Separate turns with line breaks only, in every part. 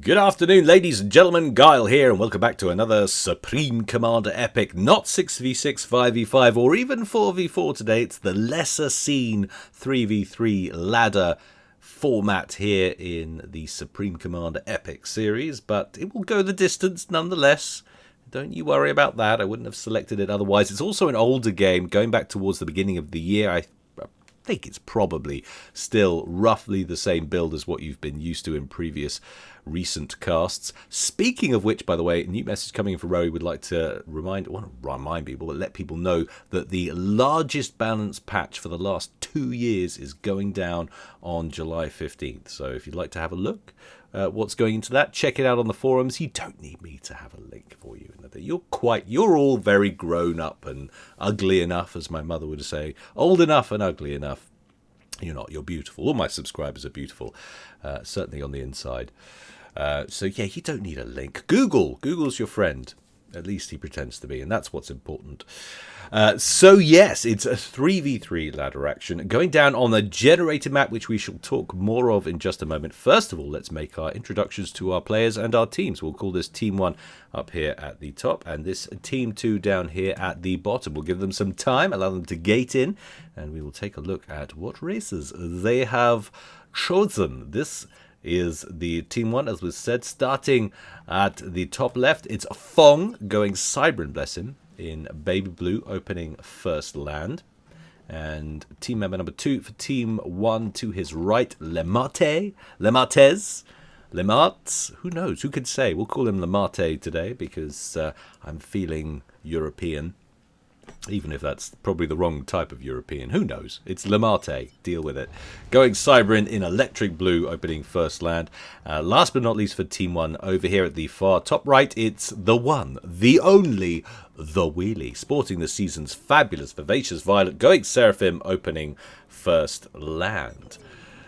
Good afternoon, ladies and gentlemen. Guile here, and welcome back to another Supreme Commander epic. Not 6v6, 5v5, or even 4v4 today. It's the lesser seen 3v3 ladder format here in the Supreme Commander epic series, but it will go the distance nonetheless. Don't you worry about that. I wouldn't have selected it otherwise. It's also an older game, going back towards the beginning of the year. I think it's probably still roughly the same build as what you've been used to in previous recent casts. Speaking of which, by the way, a new message coming in from Rowie would like to remind people, but let people know that the largest balance patch for the last 2 years is going down on July 15th. So if you'd like to have a look what's going into that, check it out on the forums. You don't need me to have a link for you. You're all very grown up and ugly enough, as my mother would say, old enough and ugly enough. You're not. You're beautiful. All my subscribers are beautiful, certainly on the inside. So yeah, you don't need a link. Google's your friend. At least he pretends to be, and that's what's important. So yes, it's a 3v3 ladder action going down on a generated map, which we shall talk more of in just a moment. First of all, let's make our introductions to our players and our teams. We'll call this Team 1 up here at the top, and this Team 2 down here at the bottom. We'll give them some time, allow them to gate in, and we will take a look at what races they have chosen. This is the Team 1, as was said, starting at the top left. It's Fong going Cybran, bless him, in baby blue, opening first land. And team member number 2 for Team 1 to his right, Lemartes, who knows, who could say? We'll call him Lemarte today because I'm feeling European. Even if that's probably the wrong type of European. Who knows? It's Lemarte. Deal with it. Going Cybran in electric blue, opening first land. Last but not least for Team 1, over here at the far top right, it's the one, the only, the Wheelie. Sporting the season's fabulous, vivacious violet. Going Seraphim, opening first land.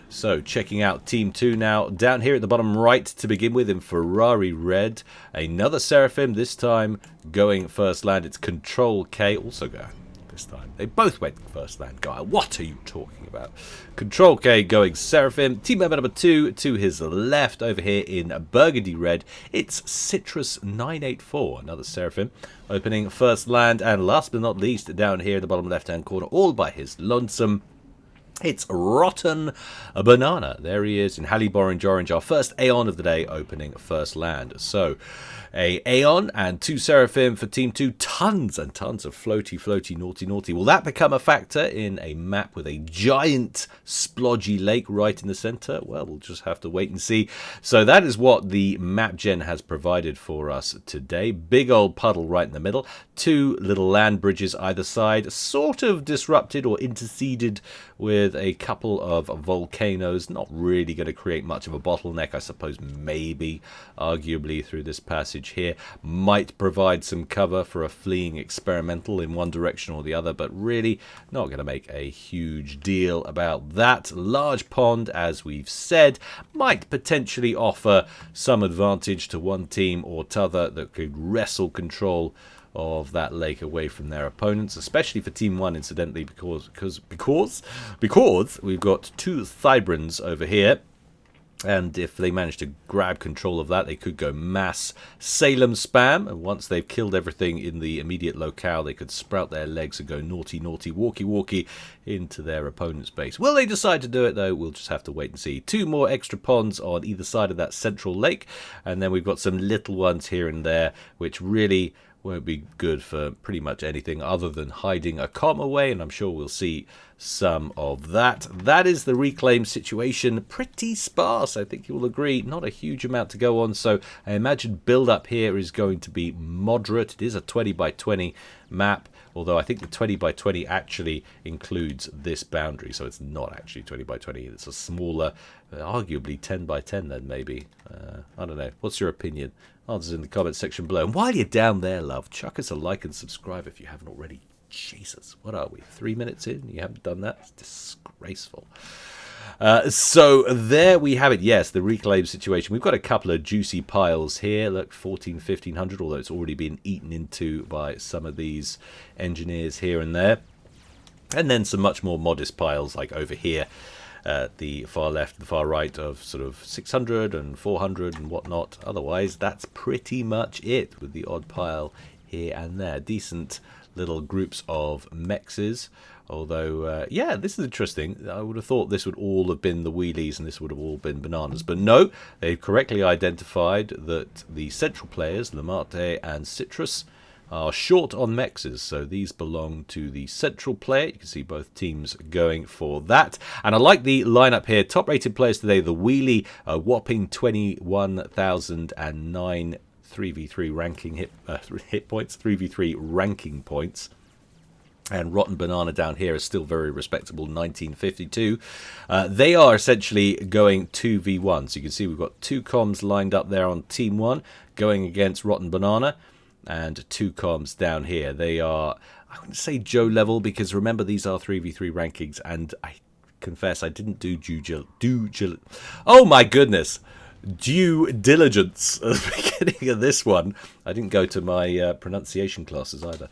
So, checking out Team 2 now. Down here at the bottom right to begin with in Ferrari red. Another Seraphim, this time going first land. It's Control K, also going this time. They both went first land, guy. What are you talking about? Control K going Seraphim. Team member number 2 to his left over here in burgundy red. It's Citrus 984, another Seraphim, opening first land. And last but not least, down here in the bottom left-hand corner, all by his lonesome, it's Rotten Banana. There he is in Hallie Orange, our first Aeon of the day, opening first land. So, a Aeon and 2 Seraphim for Team 2. Tons and tons of floaty, naughty. Will that become a factor in a map with a giant splodgy lake right in the center? Well, we'll just have to wait and see. So that is what the map gen has provided for us today. Big old puddle right in the middle. 2 little land bridges either side, sort of disrupted or interceded with a couple of volcanoes. Not really going to create much of a bottleneck, I suppose. Maybe, arguably, through this passage here might provide some cover for a fleeing experimental in one direction or the other, but really not going to make a huge deal about that. Large pond, as we've said, might potentially offer some advantage to one team or t'other that could wrestle control of that lake away from their opponents, especially for Team 1, incidentally, because we've got 2 Cybrans over here. And if they manage to grab control of that, they could go mass Salem spam. And once they've killed everything in the immediate locale, they could sprout their legs and go naughty, walky into their opponent's base. Will they decide to do it, though? We'll just have to wait and see. 2 more extra ponds on either side of that central lake. And then we've got some little ones here and there, which really won't be good for pretty much anything other than hiding a comm away, and I'm sure we'll see some of that. That is the reclaim situation. Pretty sparse, I think you will agree. Not a huge amount to go on, so I imagine build up here is going to be moderate. It is a 20 by 20 map, although I think the 20 by 20 actually includes this boundary, so it's not actually 20 by 20. It's a smaller, arguably 10 by 10 then, maybe. I don't know. What's your opinion? Answers in the comments section below. And while you're down there, love, chuck us a like and subscribe if you haven't already. Jesus, what are we? 3 minutes in? You haven't done that? It's disgraceful. So there we have it. Yes, the reclaim situation. We've got a couple of juicy piles here. Look, 1500, although it's already been eaten into by some of these engineers here and there. And then some much more modest piles like over here the far left, the far right of sort of 600 and 400 and whatnot. Otherwise, that's pretty much it, with the odd pile here and there. Decent little groups of mexes. Although, yeah, this is interesting. I would have thought this would all have been the wheelies and this would have all been bananas. But no, they've correctly identified that the central players, Lamarte and Citrus, are short on mexes. So these belong to the central player. You can see both teams going for that. And I like the lineup here. Top rated players today, the wheelie, a whopping 21,009 3v3 ranking hit points, 3v3 ranking points. And Rotten Banana down here is still very respectable, 1952. They are essentially going 2v1. So you can see we've got two comms lined up there on Team 1 going against Rotten Banana, and two comms down here. They are, I wouldn't say Joe level, because remember these are 3v3 rankings, and I confess I didn't do due diligence at the beginning of this one. I didn't go to my pronunciation classes either.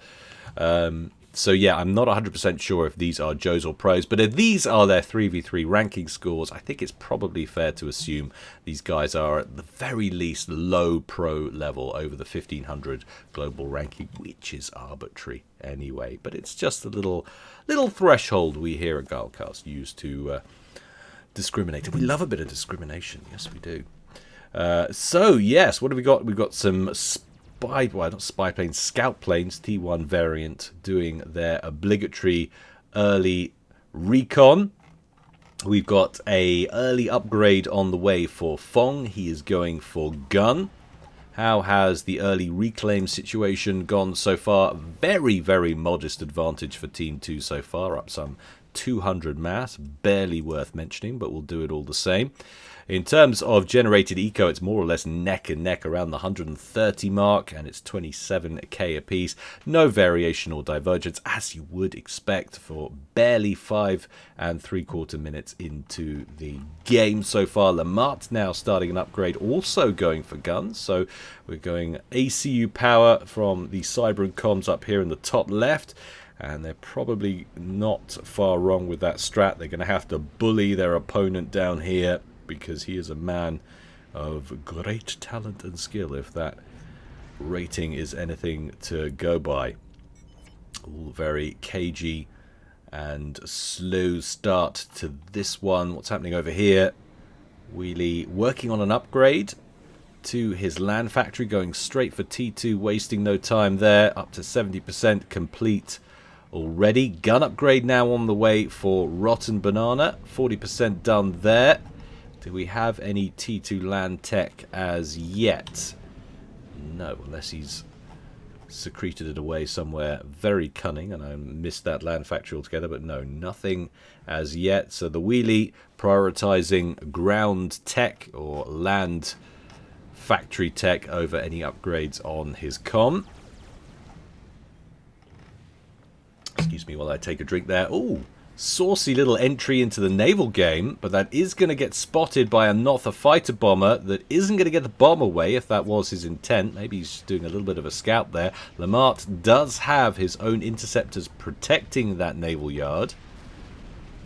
So yeah, I'm not 100% sure if these are Joes or pros, but if these are their 3v3 ranking scores, I think it's probably fair to assume these guys are at the very least low pro level over the 1500 global ranking, which is arbitrary anyway. But it's just a little threshold we here at Guildcast use to discriminate. And we love a bit of discrimination. Yes, we do. So yes, what have we got? We've got some spy planes, scout planes, T1 variant, doing their obligatory early recon. We've got a early upgrade on the way for Fong. He is going for gun. How has the early reclaim situation gone so far? Very, very modest advantage for Team 2 so far, up some 200 mass. Barely worth mentioning, but we'll do it all the same. In terms of generated eco, it's more or less neck and neck around the 130 mark, and it's 27k apiece. No variation or divergence, as you would expect for barely 5 3/4 minutes into the game so far. Lamart now starting an upgrade, also going for guns. So we're going ACU power from the Cyber and Comms up here in the top left. And they're probably not far wrong with that strat. They're going to have to bully their opponent down here, because he is a man of great talent and skill, if that rating is anything to go by. All very cagey and slow start to this one. What's happening over here? Wheelie working on an upgrade to his land factory, going straight for T2, wasting no time there. Up to 70% complete already. Gun upgrade now on the way for Rotten Banana. 40% done there. Do we have any T2 land tech as yet? No, unless he's secreted it away somewhere very cunning, and I missed that land factory altogether, but no, nothing as yet. So the wheelie prioritizing ground tech or land factory tech over any upgrades on his comm. Excuse me while I take a drink there. Ooh, saucy little entry into the naval game, but that is going to get spotted by a Notha fighter bomber that isn't going to get the bomb away, if that was his intent. Maybe he's doing a little bit of a scout there. Lamart does have his own interceptors protecting that naval yard.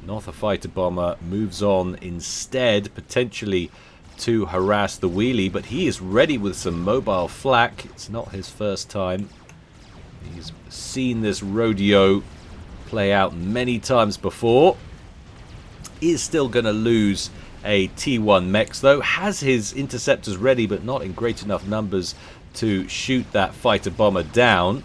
Notha fighter bomber moves on instead, potentially to harass the wheelie, but he is ready with some mobile flak. It's not his first time. He's seen this rodeo play out many times before. Is still going to lose a T1 Mex though. Has his interceptors ready, but not in great enough numbers to shoot that fighter bomber down.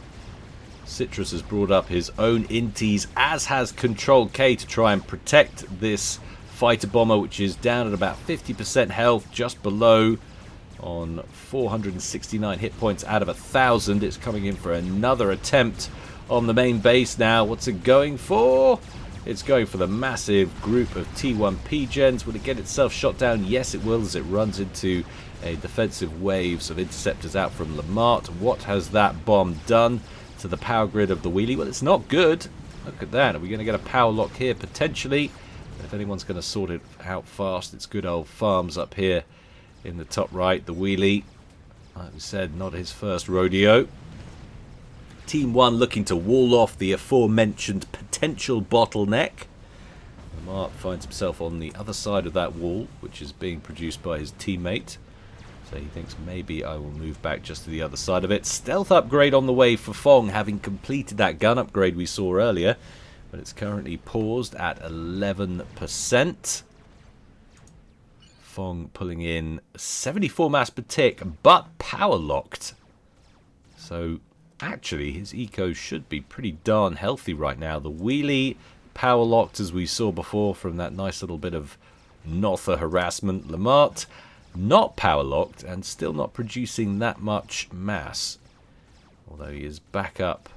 Citrus has brought up his own inties, as has Control K, to try and protect this fighter bomber, which is down at about 50% health, just below, on 469 hit points out of 1,000. It's coming in for another attempt on the main base now. What's it going for? It's going for the massive group of T1 P-Gens. Will it get itself shot down? Yes, it will, as it runs into a defensive waves of interceptors out from Lamart. What has that bomb done to the power grid of the wheelie? Well, it's not good. Look at that. Are we going to get a power lock here? Potentially. If anyone's going to sort it out fast, it's good old Farms up here in the top right. The wheelie, like we said, not his first rodeo. Team 1 looking to wall off the aforementioned potential bottleneck. Lamar finds himself on the other side of that wall, which is being produced by his teammate. So he thinks maybe I will move back just to the other side of it. Stealth upgrade on the way for Fong, having completed that gun upgrade we saw earlier. But it's currently paused at 11%. Fong pulling in 74 mass per tick, but power locked. So actually his eco should be pretty darn healthy right now. The wheelie power locked, as we saw before from that nice little bit of Notha harassment. Lamart not power locked and still not producing that much mass, although he is back up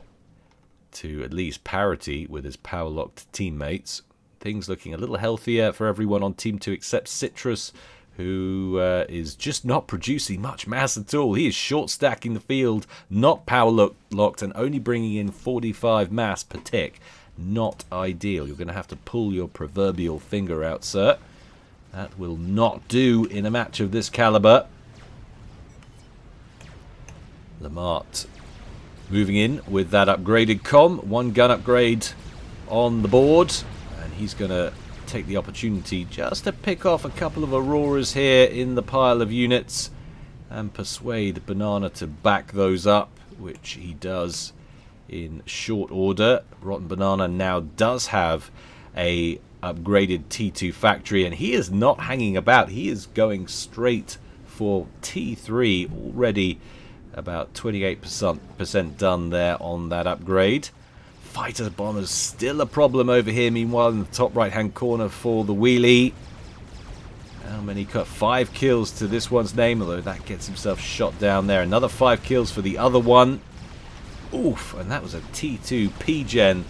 to at least parity with his power locked teammates. Things looking a little healthier for everyone on team 2 except Citrus, who is just not producing much mass at all. He is short stacking the field, not power locked, and only bringing in 45 mass per tick. Not ideal. You're going to have to pull your proverbial finger out, sir. That will not do in a match of this caliber. Lamart moving in with that upgraded comm. One gun upgrade on the board. And he's going to take the opportunity just to pick off a couple of Auroras here in the pile of units. And persuade Banana to back those up, which he does in short order. Rotten Banana now does have a upgraded T2 factory, and he is not hanging about. He is going straight for T3, already about 28% done there on that upgrade. Fighter bombers still a problem over here. Meanwhile, in the top right hand corner for the wheelie, how many cut? 5 kills to this one's name, although that gets himself shot down there. Another 5 kills for the other one. Oof, and that was a T2 P-Gen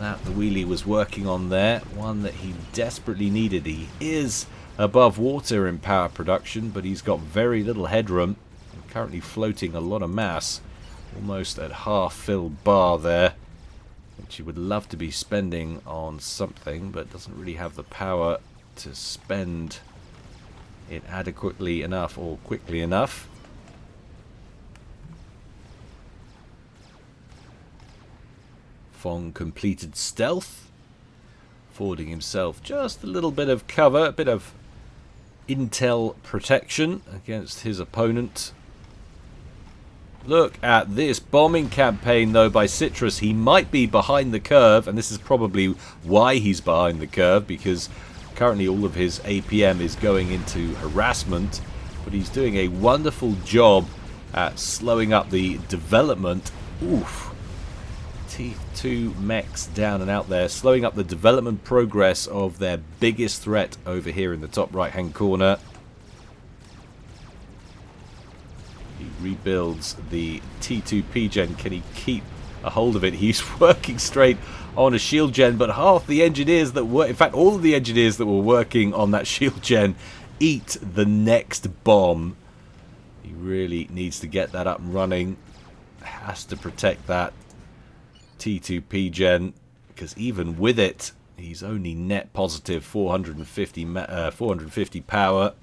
that the wheelie was working on there, one that he desperately needed. He is above water in power production, but he's got very little headroom, currently floating a lot of mass, almost at half filled bar there, which he would love to be spending on something, but doesn't really have the power to spend it adequately enough or quickly enough. Fong completed stealth, affording himself just a little bit of cover, a bit of intel protection against his opponent. Look at this bombing campaign, though, by Citrus. He might be behind the curve, and this is probably why he's behind the curve, because currently all of his APM is going into harassment, but he's doing a wonderful job at slowing up the development. Oof. T2 mechs down and out there, slowing up the development progress of their biggest threat over here in the top right hand corner. He rebuilds the T2 P-Gen. Can he keep a hold of it? He's working straight on a shield gen, but half the engineers that were, in fact all of the engineers that were working on that shield gen, eat the next bomb. He really needs to get that up and running. Has to protect that T2 P-Gen, because even with it, he's only net positive 450 power.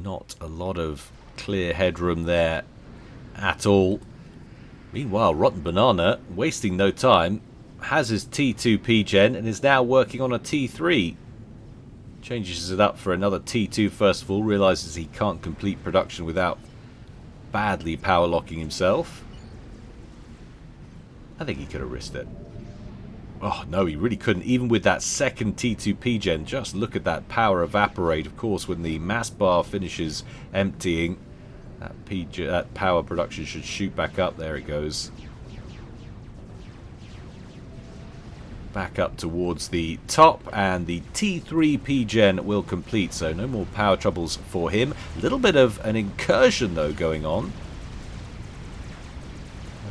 Not a lot of clear headroom there at all. Meanwhile, Rotten Banana, wasting no time, has his T2 P-Gen and is now working on a T3. Changes it up for another T2 first of all, realizes he can't complete production without badly power locking himself. I think he could have risked it. Oh, no, he really couldn't. Even with that second T2 P-Gen, just look at that power evaporate. Of course, when the mass bar finishes emptying, that power production should shoot back up. There it goes. Back up towards the top, and the T3 P-Gen will complete, so no more power troubles for him. A little bit of an incursion, though, going on.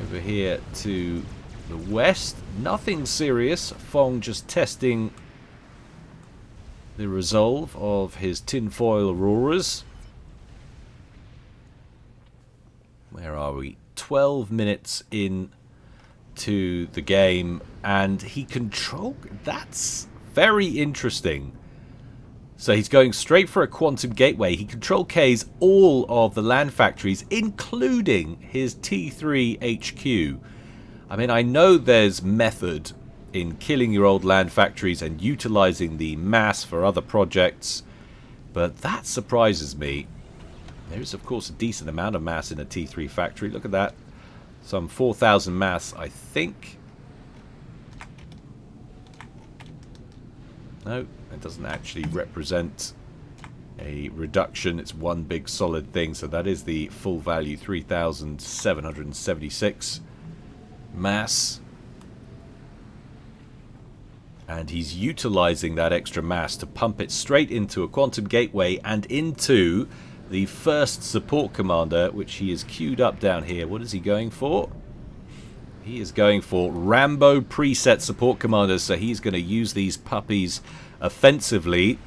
Over here to the west, nothing serious. Fong just testing the resolve of his tinfoil Auroras. Where are we? 12 minutes in to the game, and he controlled. That's very interesting. So he's going straight for a quantum gateway. He control K's all of the land factories, including his T3 HQ. I mean, I know there's method in killing your old land factories and utilizing the mass for other projects. But that surprises me. There is, of course, a decent amount of mass in a T3 factory. Look at that. Some 4,000 mass, I think. No, it doesn't actually represent a reduction. It's one big solid thing. So that is the full value, 3,776 mass. And he's utilizing that extra mass to pump it straight into a quantum gateway and into the first support commander, which he is queued up down here. What is he going for? He is going for Rambo preset support commanders, so he's going to use these puppies offensively.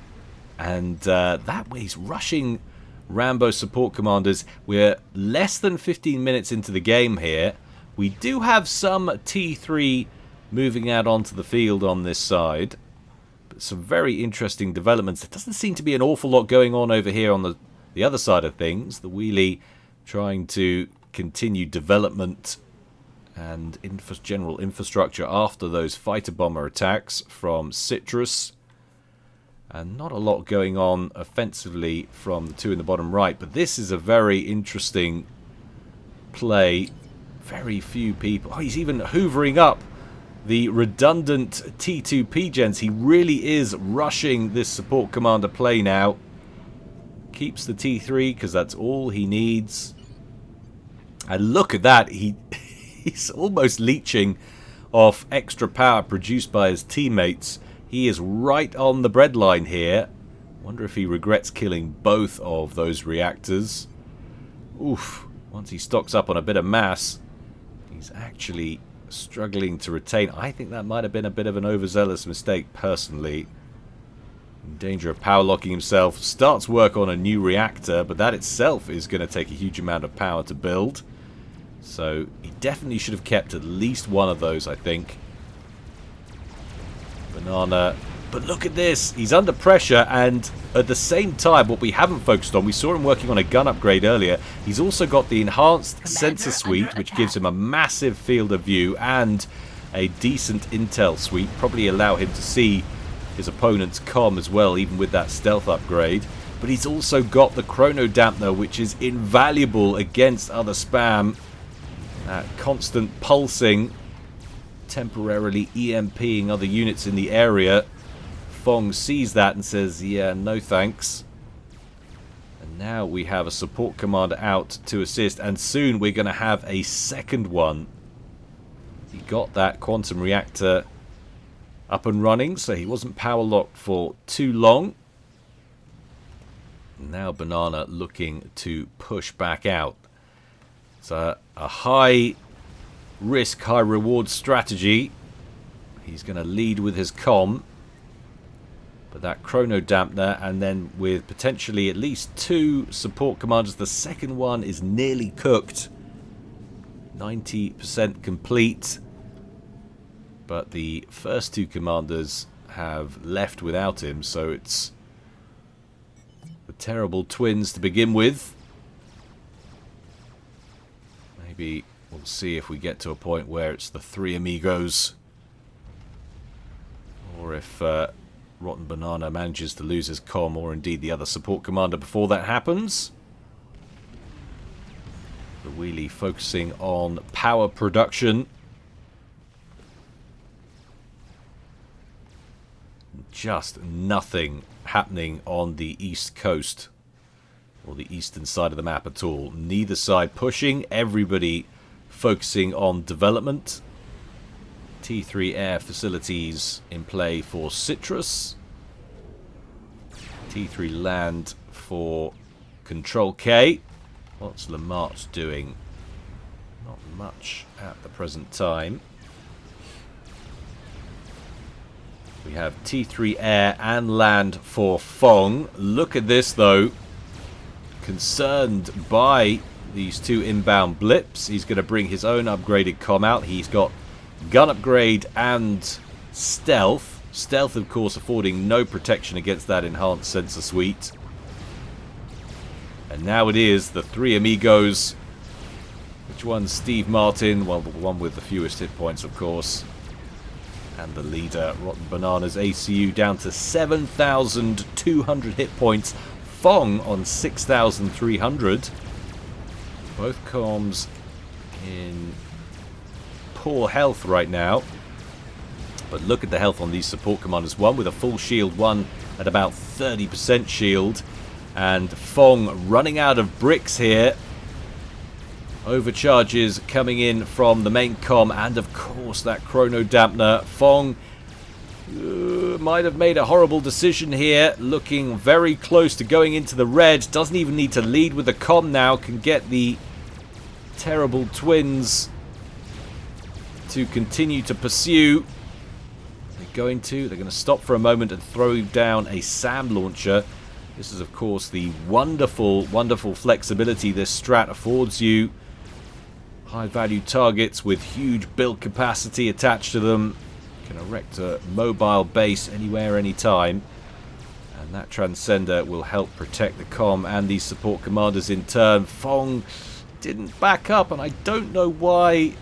And that way he's rushing Rambo support commanders. We're less than 15 minutes into the game here. We do have some T3 moving out onto the field on this side. But some very interesting developments. There doesn't seem to be an awful lot going on over here on the other side of things. The wheelie trying to continue development and general infrastructure after those fighter bomber attacks from Citrus. And not a lot going on offensively from the two in the bottom right. But this is a very interesting play. Very few people. Oh, he's even hoovering up the redundant T2P gens. He really is rushing this support commander play now. Keeps the T3 because that's all he needs. And look at that. He's almost leeching off extra power produced by his teammates. He is right on the breadline here. Wonder if he regrets killing both of those reactors. Oof. Once he stocks up on a bit of mass, he's actually struggling to retain. I think that might have been a bit of an overzealous mistake, personally. In danger of power locking himself. Starts work on a new reactor, but that itself is going to take a huge amount of power to build. So he definitely should have kept at least one of those, I think. Banana. But look at this. He's under pressure, and at the same time, what we haven't focused on, we saw him working on a gun upgrade earlier. He's also got the enhanced sensor suite, which gives him a massive field of view and a decent intel suite. Probably allow him to see his opponent's comm as well, even with that stealth upgrade. But he's also got the chrono dampener, which is invaluable against other spam. Constant pulsing, temporarily EMPing other units in the area. Fong sees that and says, yeah, no thanks. And now we have a support commander out to assist, and soon we're going to have a second one. He got that quantum reactor up and running, so he wasn't power locked for too long. Now Banana looking to push back out. It's a high risk, high reward strategy. He's going to lead with his comm. But that chrono dampener, and then with potentially at least two support commanders. The second one is nearly cooked. 90% complete. But the first two commanders have left without him, so it's the terrible twins to begin with. Maybe we'll see if we get to a point where it's the three amigos. Or if Rotten Banana manages to lose his comm, or indeed the other support commander before that happens. The wheelie focusing on power production. Just nothing happening on the east coast, or the eastern side of the map at all. Neither side pushing, everybody focusing on development. T3 air facilities in play for Citrus. T3 land for Control K. What's Lamart doing? Not much at the present time. We have T3 air and land for Fong. Look at this though. Concerned by these two inbound blips. He's going to bring his own upgraded comm out. He's got gun upgrade and stealth. Stealth, of course, affording no protection against that enhanced sensor suite. And now it is the three amigos. Which one's Steve Martin? Well, the one with the fewest hit points, of course. And the leader, Rotten Bananas ACU, down to 7,200 hit points. Fong on 6,300. Both comms in poor health right now. But look at the health on these support commanders. One with a full shield, one at about 30% shield. And Fong running out of bricks here. Overcharges coming in from the main comm, and of course that chrono dampener. Fong might have made a horrible decision here, looking very close to going into the red. Doesn't even need to lead with the comm now, can get the terrible twins to continue to pursue. They're going to stop for a moment and throw down a SAM launcher. This is of course the wonderful, wonderful flexibility this strat affords you. High value targets with huge build capacity attached to them. You can erect a mobile base anywhere, anytime. And that Transcender will help protect the comm and these support commanders in turn. Fong didn't back up, and I don't know why.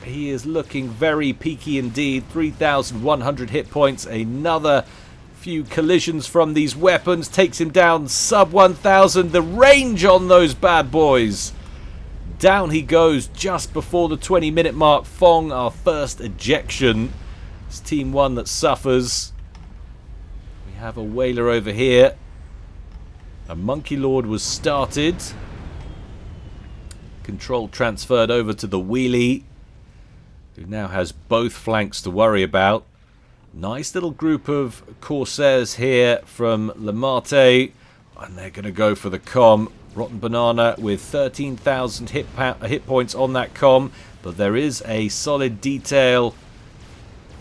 He is looking very peaky indeed. 3,100 hit points. Another few collisions from these weapons takes him down sub 1,000. The range on those bad boys. Down he goes just before the 20-minute mark. Fong, our first ejection. It's Team 1 that suffers. We have a whaler over here. A Monkey Lord was started. Control transferred over to the wheelie, who now has both flanks to worry about. Nice little group of Corsairs here from Le Mate. And they're going to go for the comm. Rotten Banana with 13,000 hit points on that comm, but there is a solid detail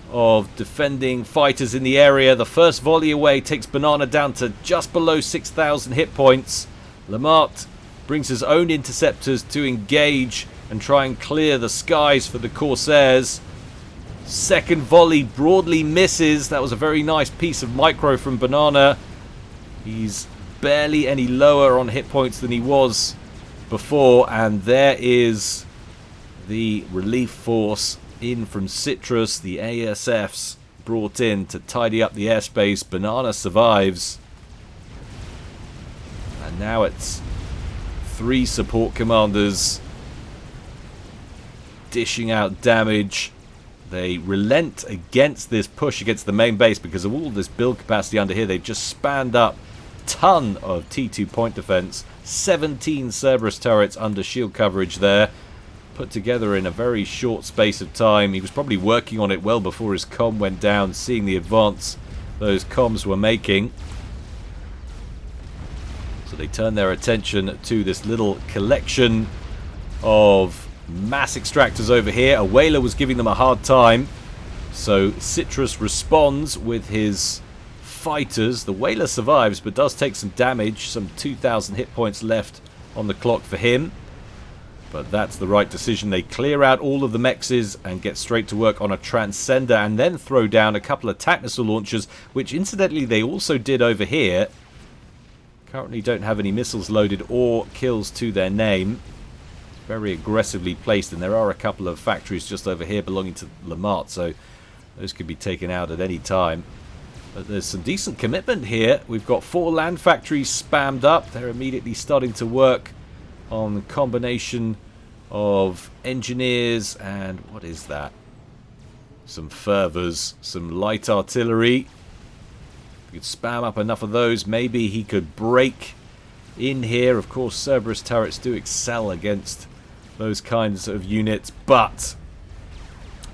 of defending fighters in the area. The first volley away takes Banana down to just below 6,000 hit points. Lamart brings his own interceptors to engage and try and clear the skies for the Corsairs. Second volley broadly misses. That was a very nice piece of micro from Banana. He's barely any lower on hit points than he was before, and there is the relief force in from Citrus. The ASFs brought in to tidy up the airspace. Banana survives, and now it's 3 support commanders dishing out damage. They relent against this push against the main base because of all this build capacity under here. They've just spanned up ton of T2 point defense. 17 Cerberus turrets under shield coverage there, put together in a very short space of time. He was probably working on it well before his comm went down, seeing the advance those comms were making. So they turn their attention to this little collection of mass extractors over here. A whaler was giving them a hard time, so Citrus responds with his fighters. The whaler survives but does take some damage. Some 2,000 hit points left on the clock for him, but that's the right decision. They clear out all of the mexes and get straight to work on a Transcender, and then throw down a couple of attack missile launchers, which incidentally they also did over here. Currently don't have any missiles loaded or kills to their name. Very aggressively placed, and there are a couple of factories just over here belonging to Lamart, so those could be taken out at any time. But there's some decent commitment here. We've got 4 land factories spammed up. They're immediately starting to work on the combination of engineers and what is that? Some fervors, some light artillery. If we could spam up enough of those, maybe he could break in here. Of course, Cerberus turrets do excel against those kinds of units, but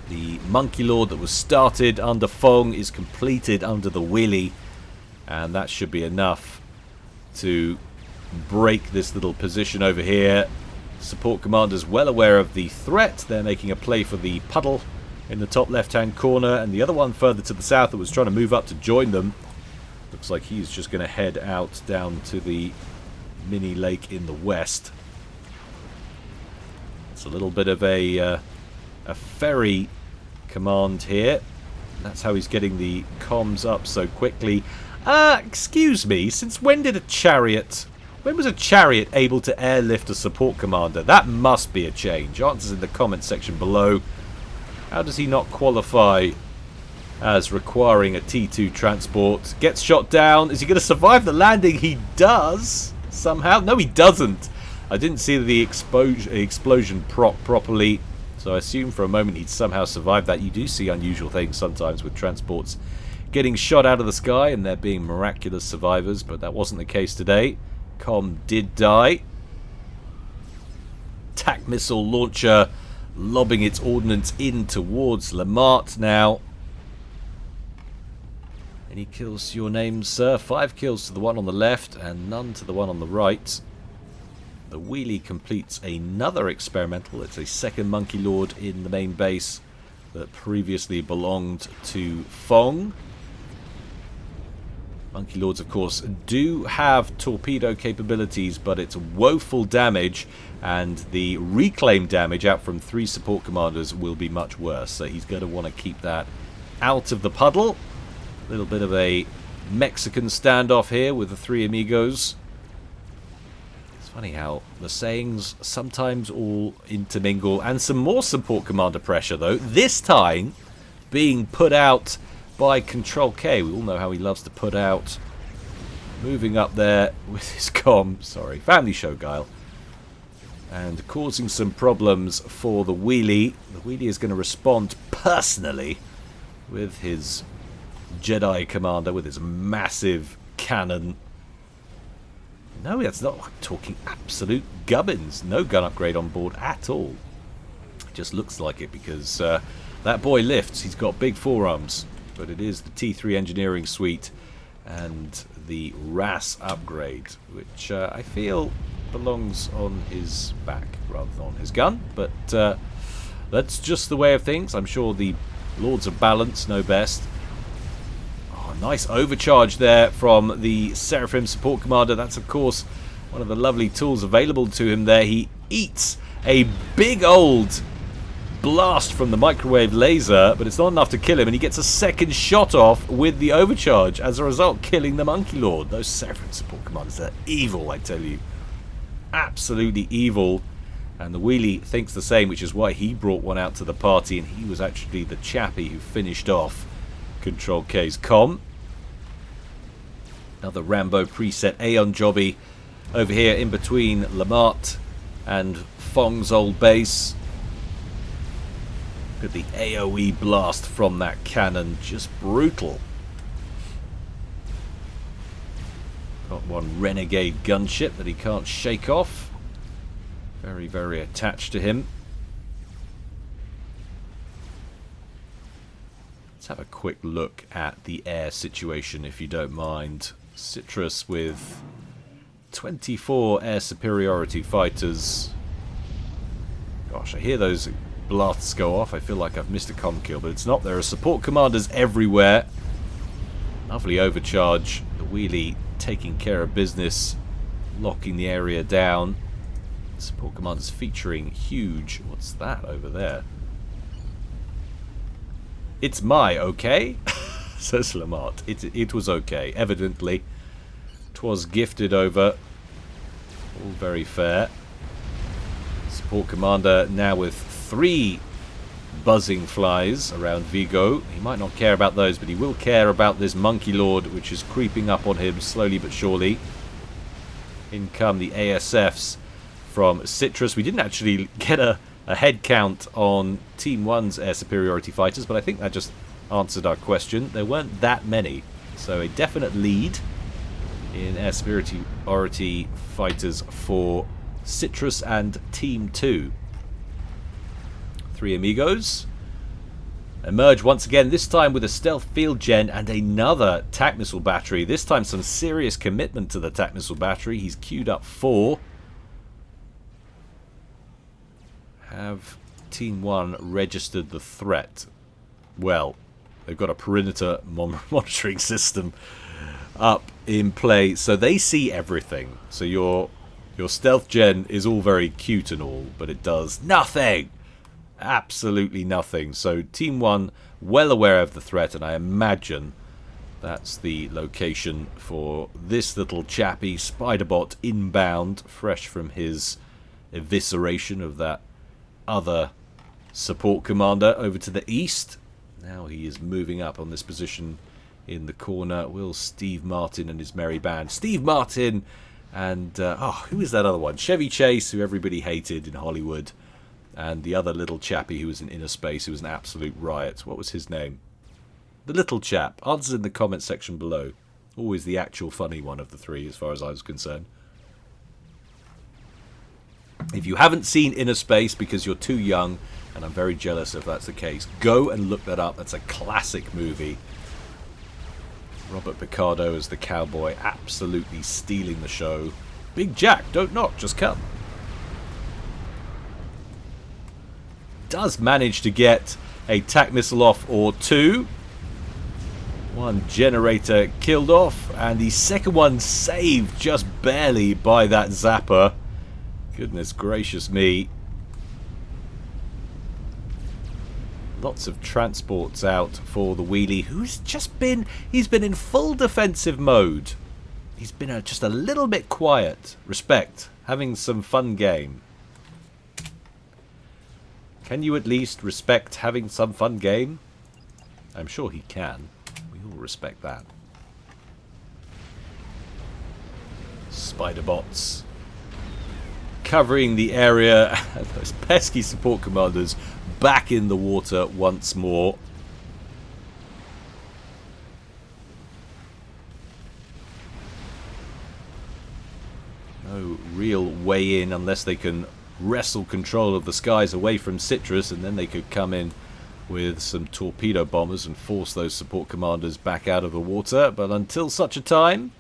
the Monkey Lord that was started under Fong is completed under the wheelie, and that should be enough to break this little position over here. Support commanders well aware of the threat. They're making a play for the puddle in the top left hand corner, and the other one further to the south that was trying to move up to join them, looks like he's just going to head out down to the mini lake in the west. It's a little bit of a ferry command here. That's how he's getting the comms up so quickly. Excuse me, since when was a chariot able to airlift a support commander? That must be a change. Answers in the comment section below. How does he not qualify as requiring a T2 transport. Gets shot down. Is he going to survive the landing? He does, somehow. No, he doesn't. I didn't see the explosion properly, so I assumed for a moment he'd somehow survived that. You do see unusual things sometimes with transports getting shot out of the sky and there being miraculous survivors, but that wasn't the case today. Com did die. TAC missile launcher lobbing its ordnance in towards Lamart now. Any kills to your name, sir? 5 kills to the one on the left and none to the one on the right. The wheelie completes another experimental. It's a second Monkey Lord in the main base that previously belonged to Fong. Monkey Lords, of course, do have torpedo capabilities, but it's woeful damage, and the reclaim damage out from 3 support commanders will be much worse. So he's going to want to keep that out of the puddle. A little bit of a Mexican standoff here with the 3 amigos. It's funny how the sayings sometimes all intermingle, and some more support commander pressure, though. This time being put out by Control K. We all know how he loves to put out. Moving up there with his sorry, family show guile. And causing some problems for the wheelie. The wheelie is going to respond personally with his Jedi commander, with his massive cannon. No, that's not. I'm talking absolute gubbins. No gun upgrade on board at all. It just looks like it because that boy lifts. He's got big forearms. But it is the T3 engineering suite and the RAS upgrade, which I feel belongs on his back rather than on his gun. But that's just the way of things. I'm sure the Lords of Balance know best. Oh, nice overcharge there from the Seraphim support commander. That's, of course, one of the lovely tools available to him there. He eats a big old blast from the microwave laser, but it's not enough to kill him, and he gets a second shot off with the overcharge, as a result killing the Monkey Lord. Those Seraphim support commanders are evil, I tell you. Absolutely evil. And the wheelie thinks the same, which is why he brought one out to the party, and he was actually the chappie who finished off Control K's com. Another Rambo preset Aeon jobby over here in between Lamart and Fong's old base. Look at the AoE blast from that cannon, just brutal. Got one renegade gunship that he can't shake off. Very, very attached to him. Let's have a quick look at the air situation, if you don't mind. Citrus with 24 air superiority fighters. Gosh, I hear those blasts go off. I feel like I've missed a comm kill, but it's not. There are support commanders everywhere. Lovely overcharge. The wheelie taking care of business, locking the area down. Support commanders featuring huge. What's that over there? It's my okay, says Lamart. It was okay. Evidently, 'twas gifted over. All very fair. Support commander now with 3 buzzing flies around Vigo. He might not care about those, but he will care about this Monkey Lord, which is creeping up on him slowly but surely. In come the ASFs from Citrus. We didn't actually get a head count on Team 1's air superiority fighters, but I think that just answered our question. There weren't that many, so a definite lead in air superiority fighters for Citrus and Team 2. 3 amigos emerge once again, this time with a stealth field gen and another TAC missile battery. This time some serious commitment to the TAC missile battery. He's queued up 4. Have Team 1 registered the threat? Well, they've got a perimeter monitoring system up in play, so they see everything. So your stealth gen is all very cute and all, but it does nothing. Absolutely nothing. So Team 1 well aware of the threat, and I imagine that's the location for this little chappie, Spiderbot, inbound, fresh from his evisceration of that other support commander over to the east. Now he is moving up on this position in the corner. Will Steve Martin and his merry band. Steve Martin and, who is that other one? Chevy Chase, who everybody hated in Hollywood. And the other little chappie who was in Inner Space, who was an absolute riot. What was his name? The little chap. Answers in the comment section below. Always the actual funny one of the three, as far as I was concerned. If you haven't seen Inner Space because you're too young, and I'm very jealous if that's the case, go and look that up. That's a classic movie. Robert Picardo as the cowboy, absolutely stealing the show. Big Jack, don't knock, just come. Does manage to get a TAC missile off or two. One generator killed off, and the second one saved just barely by that zapper. Goodness gracious me. Lots of transports out for the wheelie, he's been in full defensive mode. He's been just a little bit quiet. Respect. Having some fun game. Can you at least respect having some fun game? I'm sure he can. We all respect that. Spider bots covering the area. Those pesky support commanders back in the water once more. No real way in unless they can wrestle control of the skies away from Citrus, and then they could come in with some torpedo bombers and force those support commanders back out of the water. But until such a time,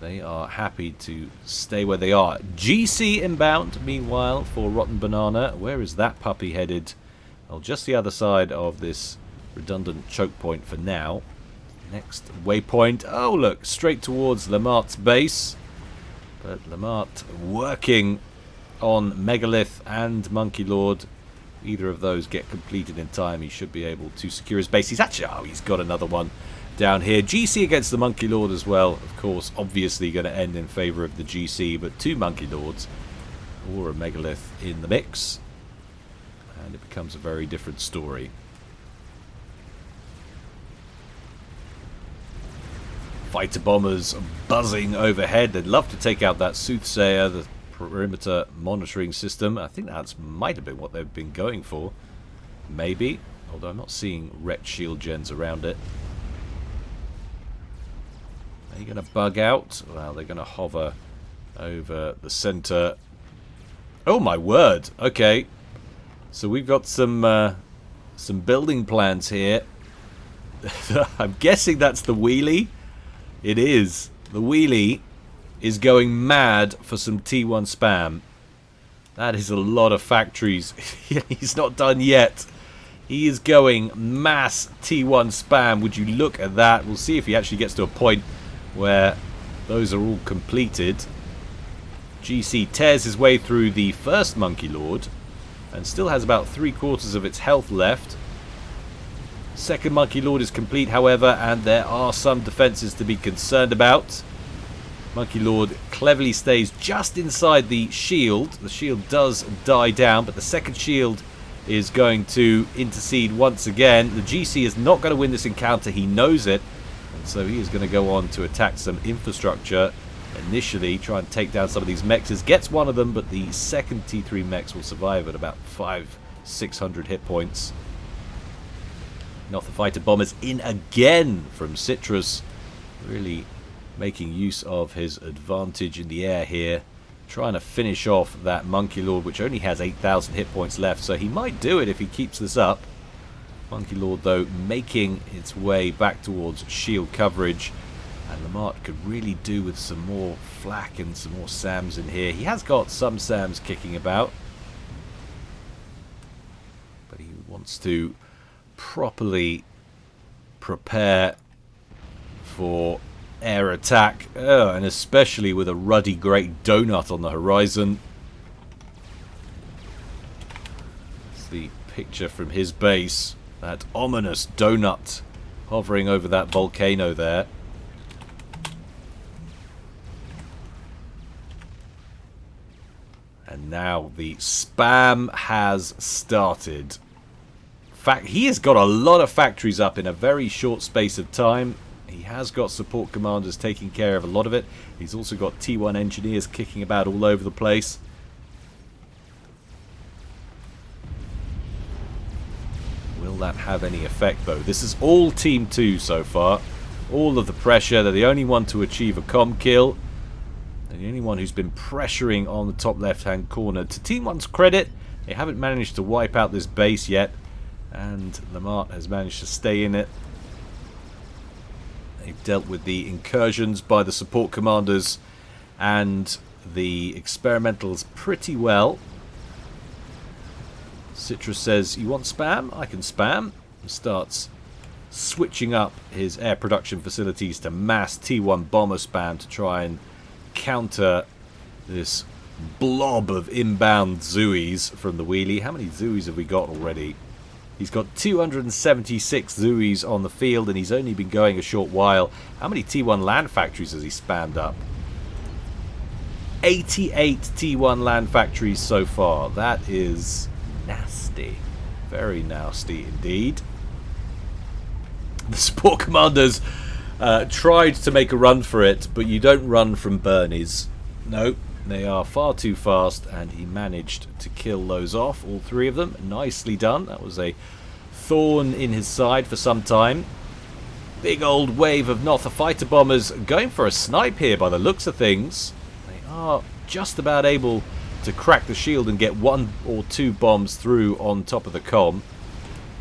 they are happy to stay where they are. GC inbound, meanwhile, for Rotten Banana. Where is that puppy headed? Well, just the other side of this redundant choke point for now. Next waypoint. Oh, look, straight towards Lamart's base. But Lamart working on Megalith and Monkey Lord. Either of those get completed in time, he should be able to secure his base. He's actually, he's got another one down here. GC against the Monkey Lord as well. Of course, obviously going to end in favour of the GC, but two Monkey Lords or a Megalith in the mix, and it becomes a very different story. Fighter bombers buzzing overhead. They'd love to take out that Soothsayer, the perimeter monitoring system. I think that might have been what they've been going for. Maybe. Although I'm not seeing wrecked shield gens around it. Are you going to bug out? Well, they're going to hover over the center. Oh my word! Okay, so we've got some building plans here. I'm guessing that's the wheelie. It is. The wheelie is going mad for some T1 spam. That is a lot of factories. He's not done yet. He is going mass T1 spam. Would you look at that? We'll see if he actually gets to a point where those are all completed. GC tears his way through the first Monkey Lord and still has about 3/4 of its health left. Second Monkey Lord is complete, however, and there are some defenses to be concerned about. Monkey Lord cleverly stays just inside the shield. The shield does die down, but the second shield is going to intercede once again. The GC is not going to win this encounter. He knows it. And so he is going to go on to attack some infrastructure. Initially, try and take down some of these mechs. Gets one of them, but the second T3 mechs will survive at about 500-600 hit points. Not the fighter bombers in again from Citrus. Really making use of his advantage in the air here. Trying to finish off that Monkey Lord, which only has 8,000 hit points left. So he might do it if he keeps this up. Monkey Lord, though, making its way back towards shield coverage. And Lamart could really do with some more flak and some more SAMs in here. He has got some SAMs kicking about. But he wants to properly prepare for air attack. And especially with a ruddy great donut on the horizon. That's the picture from his base. That ominous donut hovering over that volcano there. And now the spam has started. He has got a lot of factories up in a very short space of time. He has got support commanders taking care of a lot of it. He's also got T1 engineers kicking about all over the place. Will that have any effect, though? This is all Team 2 so far. All of the pressure. They're the only one to achieve a comm kill. They're the only one who's been pressuring on the top left-hand corner. To Team 1's credit, they haven't managed to wipe out this base yet. And Lamart has managed to stay in it. They've dealt with the incursions by the support commanders and the experimentals pretty well. Citrus says, you want spam? I can spam. And starts switching up his air production facilities to mass T1 bomber spam to try and counter this blob of inbound Zoos from the wheelie. How many Zoos have we got already? He's got 276 Zoos on the field, and he's only been going a short while. How many T1 land factories has he spammed up? 88 T1 land factories so far. That is nasty. Very nasty indeed. The support commanders tried to make a run for it, but you don't run from Bernies. No, they are far too fast, and he managed to kill those off, all three of them. Nicely done. That was a thorn in his side for some time. Big old wave of Notha fighter bombers going for a snipe here by the looks of things. They are just about able to crack the shield and get one or two bombs through on top of the comm.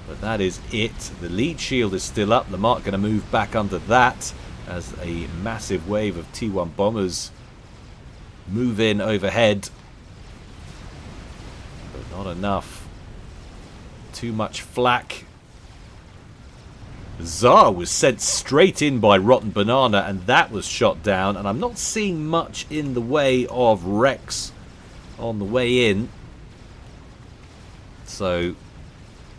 But that is it. The lead shield is still up. Lamart going to move back under that as a massive wave of T1 bombers move in overhead. But not enough. Too much flak. Tsar was sent straight in by Rotten Banana, and that was shot down. And I'm not seeing much in the way of Rex on the way in. So,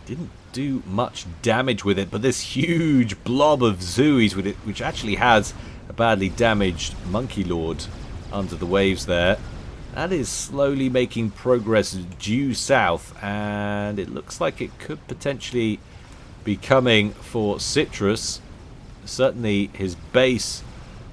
didn't do much damage with it, but this huge blob of Zoos with it, which actually has a badly damaged Monkey Lord under the waves there, that is slowly making progress due south, and it looks like it could potentially be coming for Citrus. Certainly his base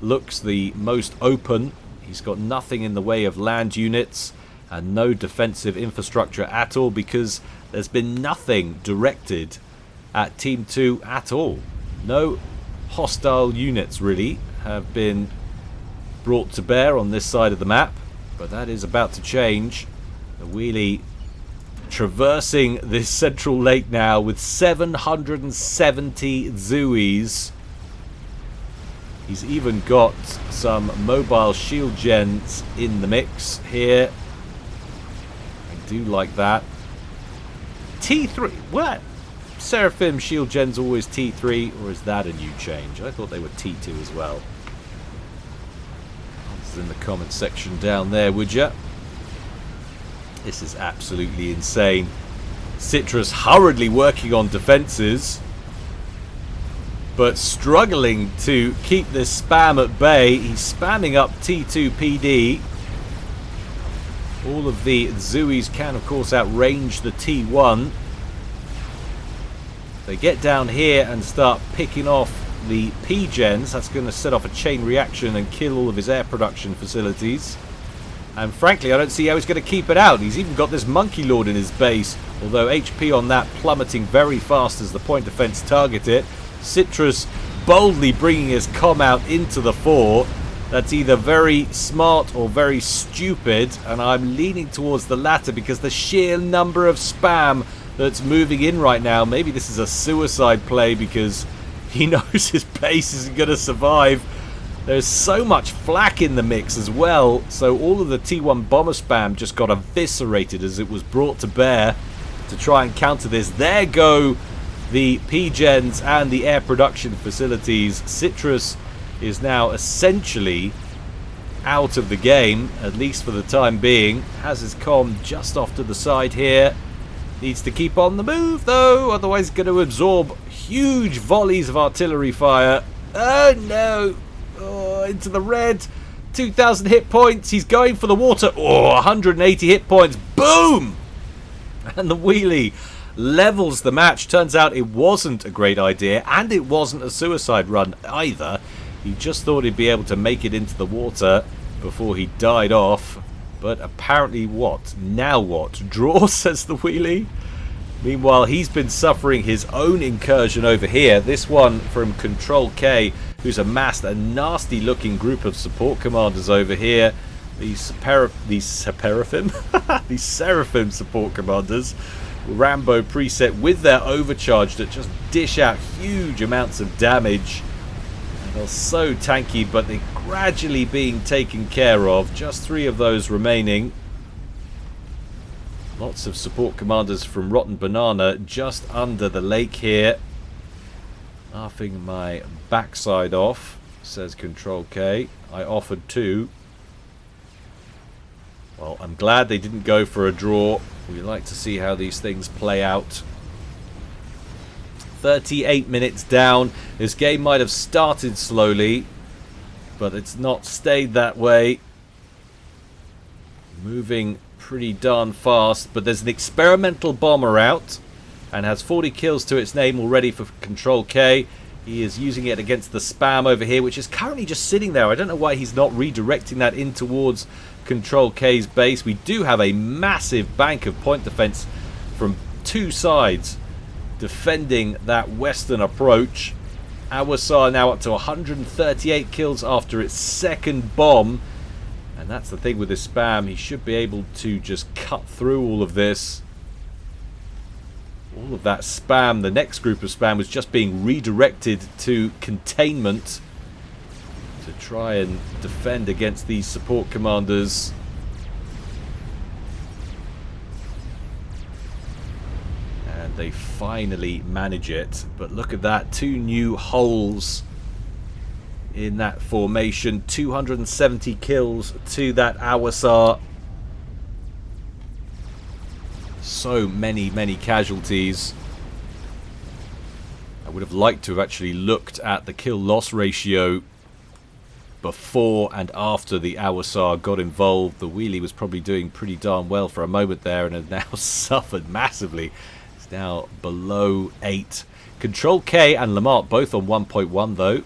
looks the most open. He's got nothing in the way of land units and no defensive infrastructure at all, because there's been nothing directed at Team 2 at all. No hostile units really have been brought to bear on this side of the map, but that is about to change. The wheelie traversing this central lake now with 770 Zoos. He's even got some mobile shield gens in the mix here. I do like that. T3, what? Seraphim shield gens always T3, or is that a new change? I thought they were T2 as well. In the comment section down there, would ya? This is absolutely insane. Citrus hurriedly working on defenses, but struggling to keep this spam at bay. He's spamming up T2 PD. All of the Zoos can of course outrange the T1. They get down here and start picking off the P-gens. That's going to set off a chain reaction and kill all of his air production facilities. And frankly, I don't see how he's going to keep it out. He's even got this Monkey Lord in his base, although HP on that plummeting very fast as the point defense target it. Citrus boldly bringing his comm out into the fore. That's either very smart or very stupid, and I'm leaning towards the latter because the sheer number of spam that's moving in right now. Maybe this is a suicide play because he knows his base isn't going to survive. There's so much flak in the mix as well, so all of the T1 bomber spam just got eviscerated as it was brought to bear to try and counter this. There go the P-gens and the air production facilities. Citrus is now essentially out of the game, at least for the time being. Has his comm just off to the side here. Needs to keep on the move though, otherwise he's going to absorb huge volleys of artillery fire. Oh no! Oh, into the red. 2,000 hit points. He's going for the water. Oh, 180 hit points. Boom! And the wheelie levels the match. Turns out it wasn't a great idea, and it wasn't a suicide run either. He just thought he'd be able to make it into the water before he died off. But apparently what? Now what? Draw, says the wheelie. Meanwhile, he's been suffering his own incursion over here. This one from Control K, who's amassed a nasty-looking group of support commanders over here. These Seraphim support commanders, Rambo preset with their overcharge that just dish out huge amounts of damage. And they're so tanky, but they're gradually being taken care of. Just 3 of those remaining. Lots of support commanders from Rotten Banana just under the lake here. Laughing my backside off, says Control K. I offered 2. Well, I'm glad they didn't go for a draw. We like to see how these things play out. 38 minutes down. This game might have started slowly, but it's not stayed that way. Moving pretty darn fast, but there's an experimental bomber out and has 40 kills to its name already for Control K. He is using it against the spam over here, which is currently just sitting there. I don't know why he's not redirecting that in towards Control K's base. We do have a massive bank of point defense from 2 sides defending that western approach. Awasar now up to 138 kills after its 2nd bomb. And that's the thing with this spam. He should be able to just cut through all of this. All of that spam. The next group of spam was just being redirected to containment to try and defend against these support commanders. And they finally manage it. But look at that. 2 new holes in that formation. 270 kills to that Awasar. So many casualties. I would have liked to have actually looked at the kill-loss ratio before and after the Awasar got involved. The wheelie was probably doing pretty darn well for a moment there and has now suffered massively. It's now below 8. Control K and Lamart both on 1.1 though.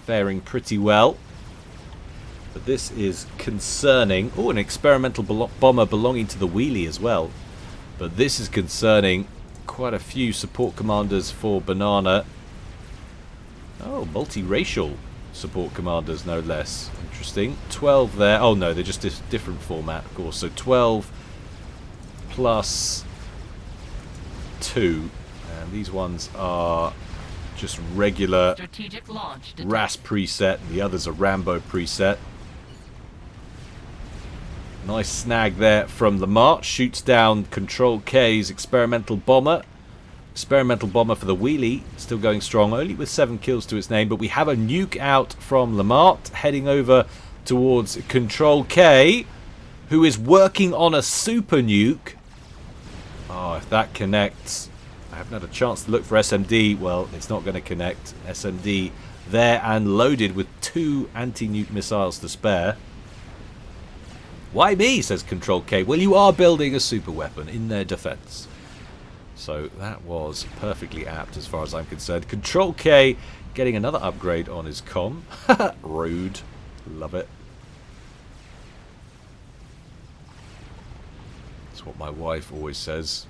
Faring pretty well. But this is concerning. Oh, an experimental bomber belonging to the wheelie as well. But this is concerning. Quite a few support commanders for Banana. Oh, multiracial support commanders, no less. Interesting. 12 there. Oh no, they're just different format, of course. So 12 plus 2. And these ones are just regular RAS preset. The others are Rambo preset. Nice snag there from Lamart. Shoots down Control K's experimental bomber. Experimental bomber for the wheelie. Still going strong, only with 7 kills to its name. But we have a nuke out from Lamart. Heading over towards Control K, who is working on a super nuke. Oh, if that connects. I haven't had a chance to look for SMD. Well, it's not going to connect. SMD there and loaded with 2 anti-nuke missiles to spare. Why me, says Control K. Well, you are building a super weapon in their defense. So that was perfectly apt as far as I'm concerned. Control K getting another upgrade on his comm. Rude. Love it. That's what my wife always says.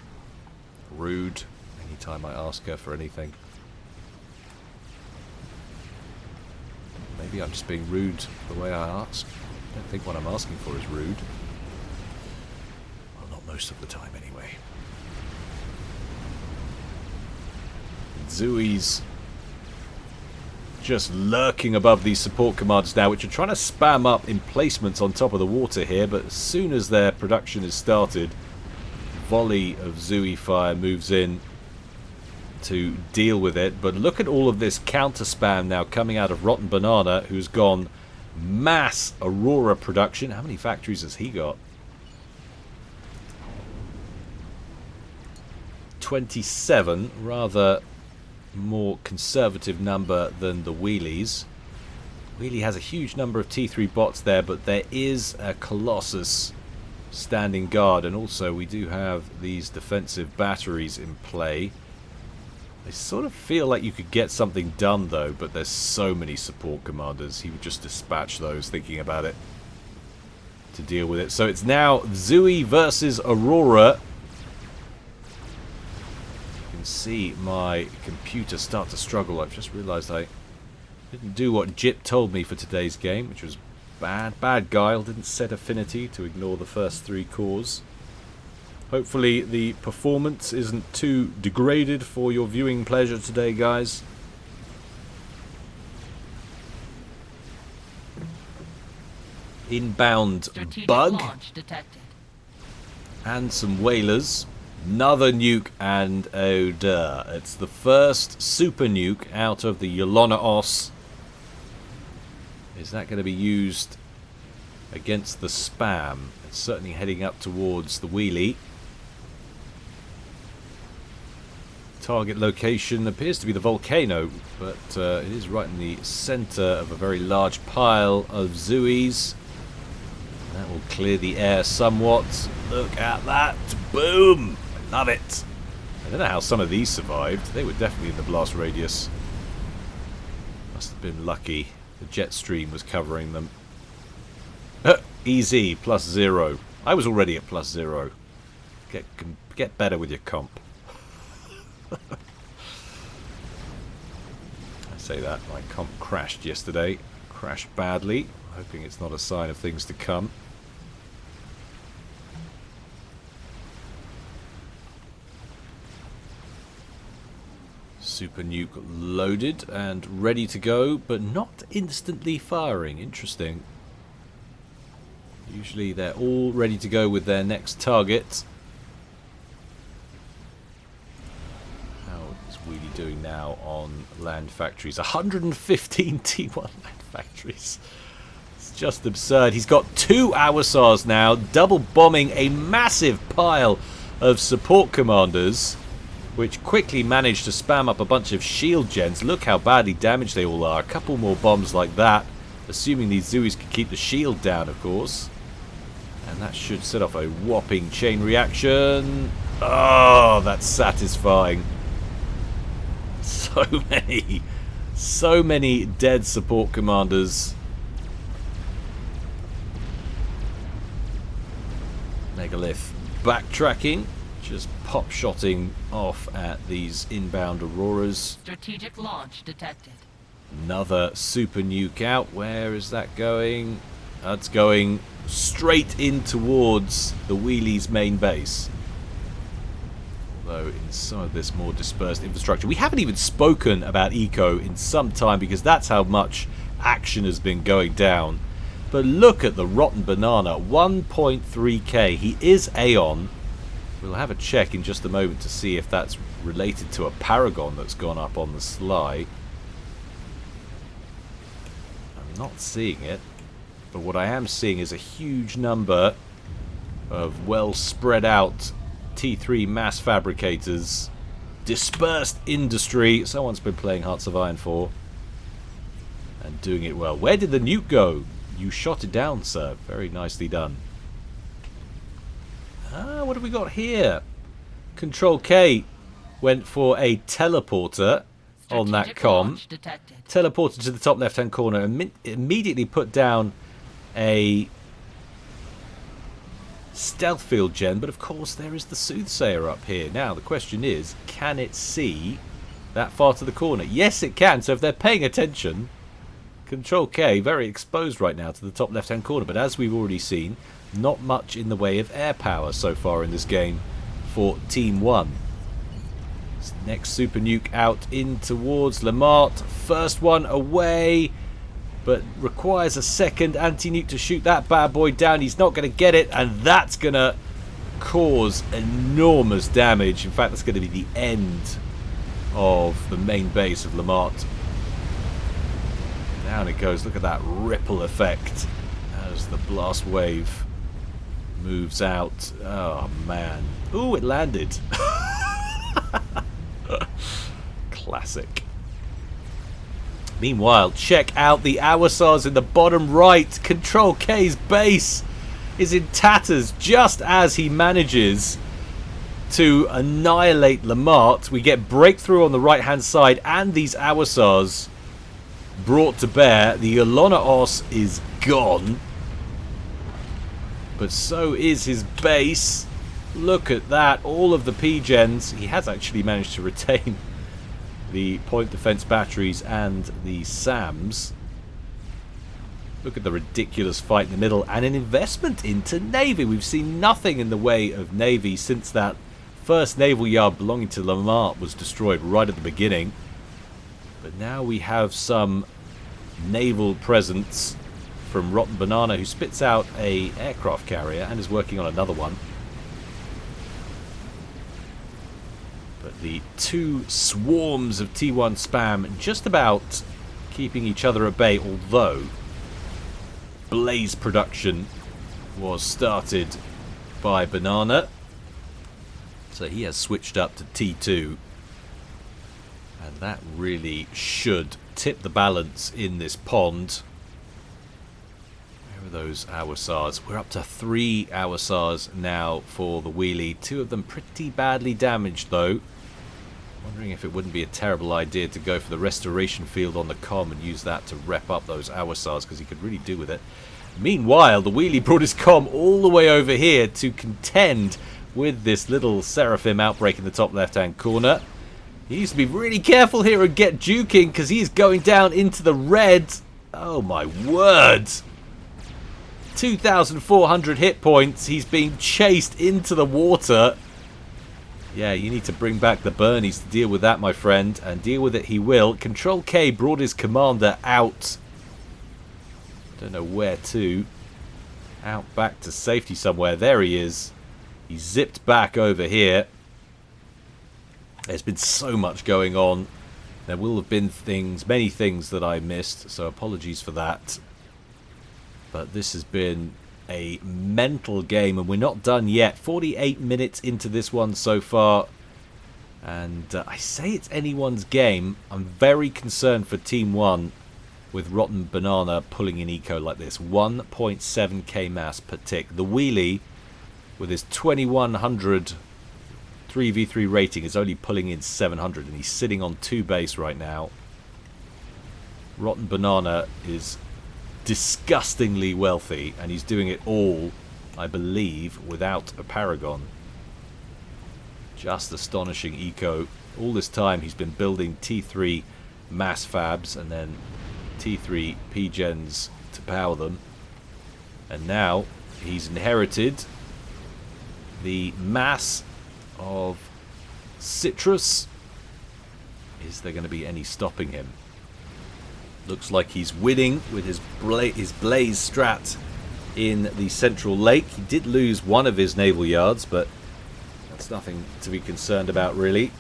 Rude. Anytime I ask her for anything. Maybe I'm just being rude the way I ask. I don't think what I'm asking for is rude. Well, not most of the time anyway. Zooey's just lurking above these support commanders now, which are trying to spam up emplacements on top of the water here, but as soon as their production is started, volley of Zooey fire moves in to deal with it. But look at all of this counter spam now coming out of Rotten Banana, who's gone mass Aurora production. How many factories has he got? 27, rather more conservative number than the wheelies. Wheelie has a huge number of T3 bots there, but there is a Colossus standing guard. And also we do have these defensive batteries in play. They sort of feel like you could get something done though, but there's so many support commanders. He would just dispatch those thinking about it to deal with it. So it's now Zui versus Aurora. You can see my computer start to struggle. I've just realised I didn't do what Jip told me for today's game, which was bad. Bad guile. Didn't set affinity to ignore the first 3 cores. Hopefully the performance isn't too degraded for your viewing pleasure today, guys. Inbound
Strategic
bug.
launch detected.
And some whalers. Another nuke, and oh duh. It's the first super nuke out of the Yolonaos. Is that going to be used against the spam? It's certainly heading up towards the wheelie. Target location appears to be the volcano, but it is right in the center of a very large pile of Zuis. That will clear the air somewhat. Look at that. Boom! I love it. I don't know how some of these survived. They were definitely in the blast radius. Must have been lucky. The jet stream was covering them. Easy, +0. I was already at +0. Get better with your comp. I say that, my comp crashed yesterday. Crashed badly. Hoping it's not a sign of things to come. Super nuke loaded and ready to go, but not instantly firing. Interesting. Usually they're all ready to go with their next target. Wheelie doing now on land factories? 115 T1 land factories. It's just absurd. He's got 2 Awasars now, double bombing a massive pile of support commanders, which quickly managed to spam up a bunch of shield gens. Look how badly damaged they all are. A couple more bombs like that, assuming these Zuis can keep the shield down, of course. And that should set off a whopping chain reaction. Oh, that's satisfying. So many dead support commanders. Megalith backtracking, just pop-shotting off at these inbound Auroras.
Strategic launch detected.
Another super nuke out. Where is that going? That's going straight in towards the Wheelie's main base. Though in some of this more dispersed infrastructure. We haven't even spoken about Eco in some time because that's how much action has been going down. But look at the rotten banana, 1.3k. He is Aeon. We'll have a check in just a moment to see if that's related to a Paragon that's gone up on the sly. I'm not seeing it, but what I am seeing is a huge number of well spread out T3 mass fabricators, dispersed industry. Someone's been playing Hearts of Iron 4 and doing it well. Where did the nuke go? You shot it down, sir. Very nicely done. What have we got here? Control K went for a teleporter on that comm. Teleported to the top left hand corner and immediately put down a stealth field gen, but of course there is the Soothsayer up here. Now the question is, can it see that far to the corner? Yes it can, so if they're paying attention, Control K very exposed right now to the top left hand corner, but as we've already seen, not much in the way of air power so far in this game for Team 1. Next super nuke out in towards Lamart, first one away, but requires a second anti-nuke to shoot that bad boy down. He's not going to get it, and that's going to cause enormous damage. In fact, that's going to be the end of the main base of Lamart. Down it goes. Look at that ripple effect as the blast wave moves out. Oh, man. Ooh, it landed. Classic. Meanwhile, check out the Awasars in the bottom right. Control K's base is in tatters just as he manages to annihilate Lamart. We get breakthrough on the right hand side and these Awasars brought to bear. The Olonaos is gone, but so is his base. Look at that, all of the P-gens. He has actually managed to retain the point defense batteries and the SAMs. Look at the ridiculous fight in the middle and an investment into Navy. We've seen nothing in the way of Navy since that first naval yard belonging to Lamart was destroyed right at the beginning. But now we have some naval presence from Rotten Banana, who spits out a aircraft carrier and is working on another one. But the two swarms of T1 spam just about keeping each other at bay, although blaze production was started by Banana. So he has switched up to T2. And that really should tip the balance in this pond. Where are those Awasars? We're up to 3 Awasars now for the wheelie. 2 of them pretty badly damaged though. Wondering if it wouldn't be a terrible idea to go for the restoration field on the comm and use that to rep up those Awasars, because he could really do with it. Meanwhile, the wheelie brought his comm all the way over here to contend with this little Seraphim outbreak in the top left-hand corner. He needs to be really careful here and get juking, because he is going down into the red. Oh my word. 2,400 hit points. He's being chased into the water. Yeah, you need to bring back the Bernies to deal with that, my friend. And deal with it he will. Control K brought his commander out. Don't know where to. Out back to safety somewhere. There he is. He zipped back over here. There's been so much going on. There will have been things, many things that I missed, so apologies for that. But this has been a mental game, and we're not done yet. 48 minutes into this one so far. And I say it's anyone's game. I'm very concerned for Team 1 with Rotten Banana pulling in eco like this. 1.7k mass per tick. The wheelie, with his 2100 3v3 rating, is only pulling in 700, and he's sitting on 2 base right now. Rotten Banana is disgustingly wealthy, and he's doing it all, I believe, without a Paragon. Just astonishing eco. All this time he's been building T3 mass fabs and then T3 P-gens to power them, and now he's inherited the mass of Citrus. Is there going to be any stopping him? Looks like he's winning with his Blaze strat in the central lake. He did lose one of his naval yards, but that's nothing to be concerned about really.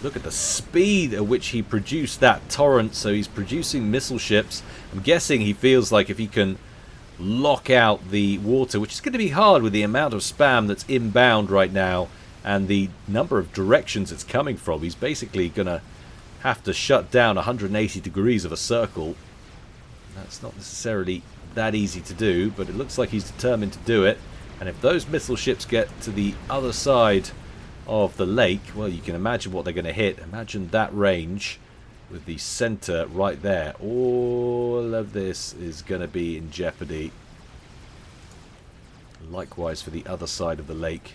Look at the speed at which he produced that torrent. So he's producing missile ships. I'm guessing he feels like if he can lock out the water, which is going to be hard with the amount of spam that's inbound right now and the number of directions it's coming from, he's basically going to have to shut down 180 degrees of a circle. That's not necessarily that easy to do, but it looks like he's determined to do it. And if those missile ships get to the other side of the lake, well, you can imagine what they're going to hit. Imagine that range with the center right there. All of this is going to be in jeopardy. Likewise for the other side of the lake.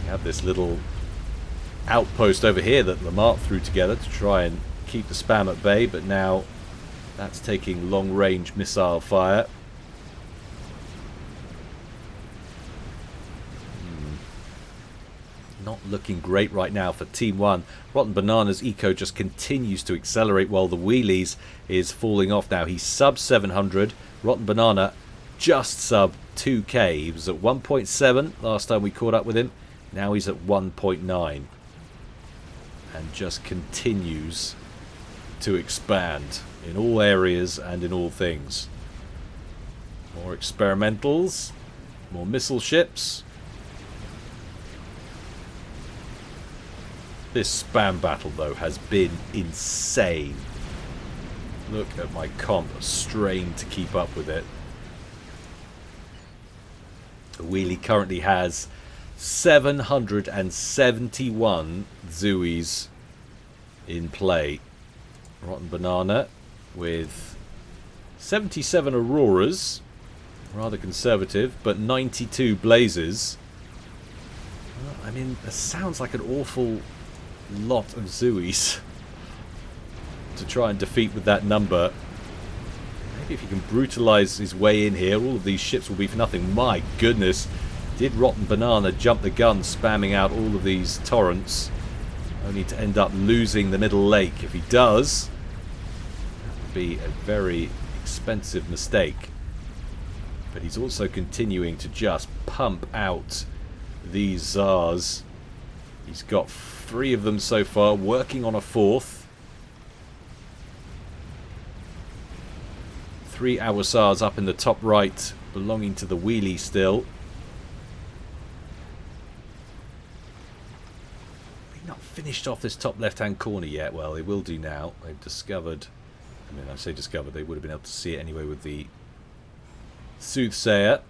We have this little outpost over here that Lamart threw together to try and keep the spam at bay, but now that's taking long-range missile fire. Not looking great right now for Team 1. Rotten Banana's eco just continues to accelerate while the wheelies is falling off now. He's sub 700. Rotten Banana just sub 2k. He was at 1.7 last time we caught up with him. Now he's at 1.9. And just continues to expand in all areas and in all things. More experimentals. More missile ships. This spam battle, though, has been insane. Look at my comp, strained to keep up with it. The wheelie currently has 771 Zooies in play. Rotten Banana with 77 Auroras, rather conservative, but 92 Blazes. Well, I mean, that sounds like an awful lot of Zooies to try and defeat with that number. Maybe if he can brutalize his way in here, all of these ships will be for nothing. My goodness, did Rotten Banana jump the gun, spamming out all of these torrents, only to end up losing the middle lake? If he does, that would be a very expensive mistake. But he's also continuing to just pump out these Tsars. He's got 3 of them so far, working on a 4th. 3 Awasars up in the top right, belonging to the wheelie still. They've not finished off this top left-hand corner yet. Well, they will do now. They've discovered... I mean, I say discovered, they would have been able to see it anyway with the Soothsayer.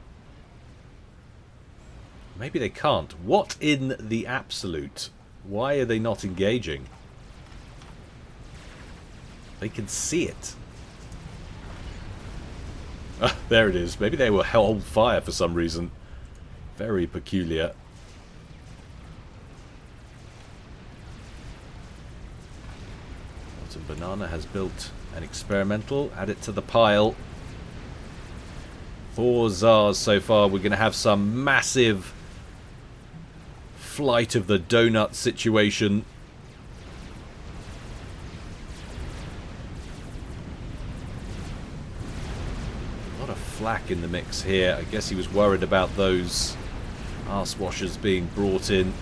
Maybe they can't. What in the absolute? Why are they not engaging? They can see it. Ah, there it is. Maybe they were hold fire for some reason. Very peculiar. Rotten Banana has built an experimental. Add it to the pile. 4 Tsars so far. We're going to have some massive flight of the donut situation. A lot of flak in the mix here. I guess he was worried about those arse washers being brought in.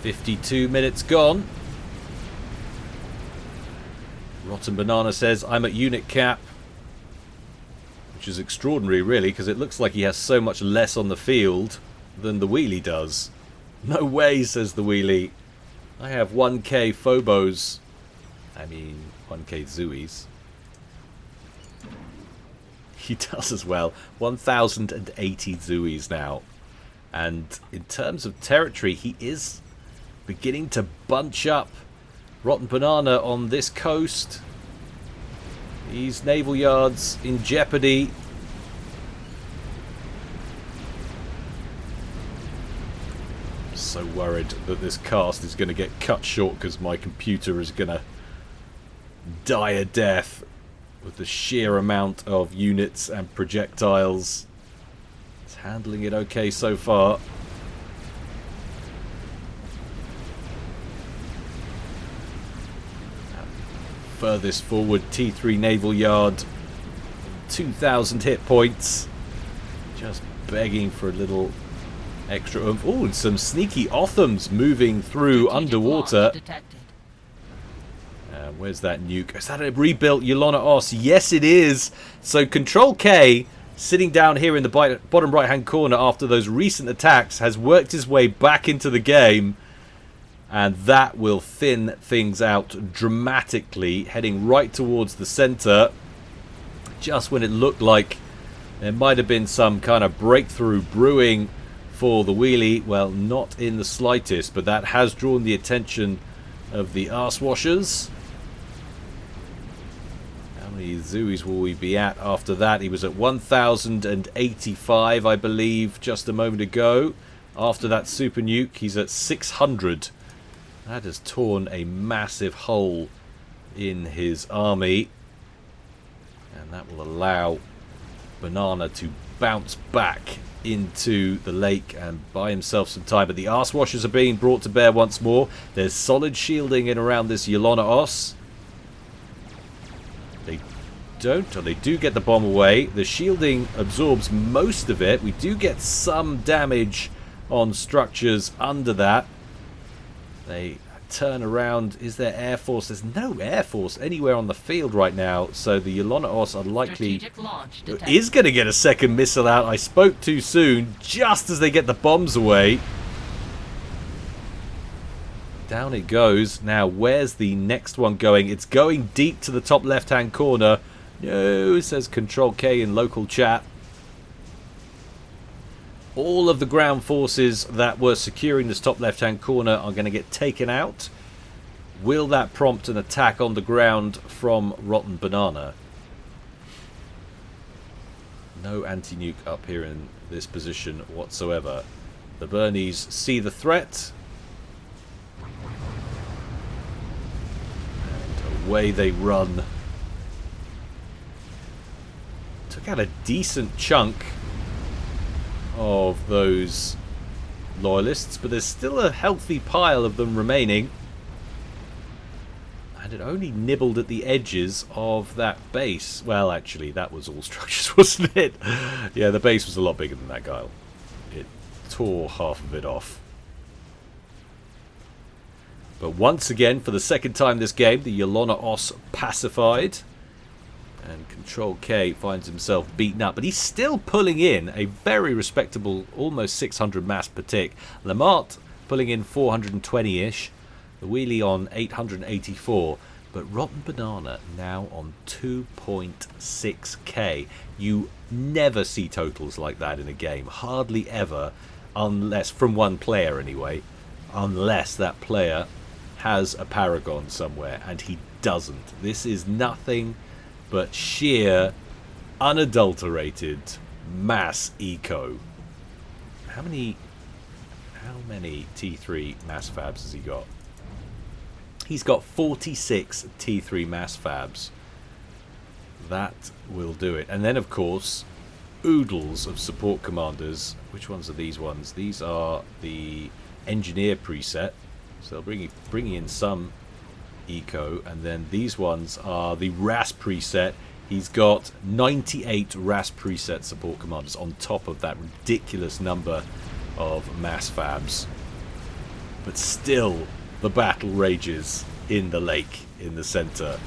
"52 minutes gone." Rotten Banana says, "I'm at unit cap." Which is extraordinary, really, because it looks like he has so much less on the field than the wheelie does. "No way," says the wheelie. "I have 1k Phobos." I mean, 1k Zooies. He does as well. 1,080 Zooies now. And in terms of territory, he is beginning to bunch up. Rotten Banana on this coast. These naval yards in jeopardy. I'm so worried that this cast is going to get cut short because my computer is going to die a death with the sheer amount of units and projectiles. It's handling it okay so far. Furthest forward T3 naval yard, 2,000 hit points, just begging for a little extra oomph. Oh, and some sneaky Othams moving through underwater. Where's that nuke? Is that a rebuilt Yolana Os? Yes, it is. So Control K, sitting down here in the bottom right hand corner after those recent attacks, has worked his way back into the game. And that will thin things out dramatically, heading right towards the center. Just when it looked like there might have been some kind of breakthrough brewing for the wheelie. Well, not in the slightest, but that has drawn the attention of the arse washers. How many Zooies will we be at after that? He was at 1,085, I believe, just a moment ago. After that super nuke, he's at 600. That has torn a massive hole in his army. And that will allow Banana to bounce back into the lake and buy himself some time. But the arse washers are being brought to bear once more. There's solid shielding in around this Yolana Os. They don't, or they do get the bomb away. The shielding absorbs most of it. We do get some damage on structures under that. They turn around. Is there Air Force? There's no Air Force anywhere on the field right now. So the Yolana Os are likely... is going to get a second missile out. I spoke too soon. Just as they get the bombs away. Down it goes. Now, where's the next one going? It's going deep to the top left-hand corner No, says Control K in local chat. All of the ground forces that were securing this top left-hand corner are going to get taken out. Will that prompt an attack on the ground from Rotten Banana? No anti-nuke up here in this position whatsoever. The Burnies see the threat. And away they run. Took out a decent chunk of those loyalists, but there's still a healthy pile of them remaining. And it only nibbled at the edges of that base. Well, actually, that was all structures, wasn't it? Yeah, the base was a lot bigger than that guile. It tore half of it off. But once again, for the second time this game, the Yolona Os pacified. And Control K finds himself beaten up. But he's still pulling in a very respectable, almost 600 mass per tick. Lamart pulling in 420-ish. The wheelie on 884. But Rotten Banana now on 2.6k. You never see totals like that in a game. Hardly ever. Unless, from one player anyway. Unless that player has a paragon somewhere. And he doesn't. This is nothing but sheer, unadulterated mass eco. How many T3 mass fabs has he got? He's got 46 T3 mass fabs. That will do it. And then, of course, oodles of support commanders. Which ones are these ones? These are the engineer preset. So they'll bring in some eco, and then these ones are the RAS preset. He's got 98 RAS preset support commanders on top of that ridiculous number of mass fabs. But still, the battle rages in the lake in the center.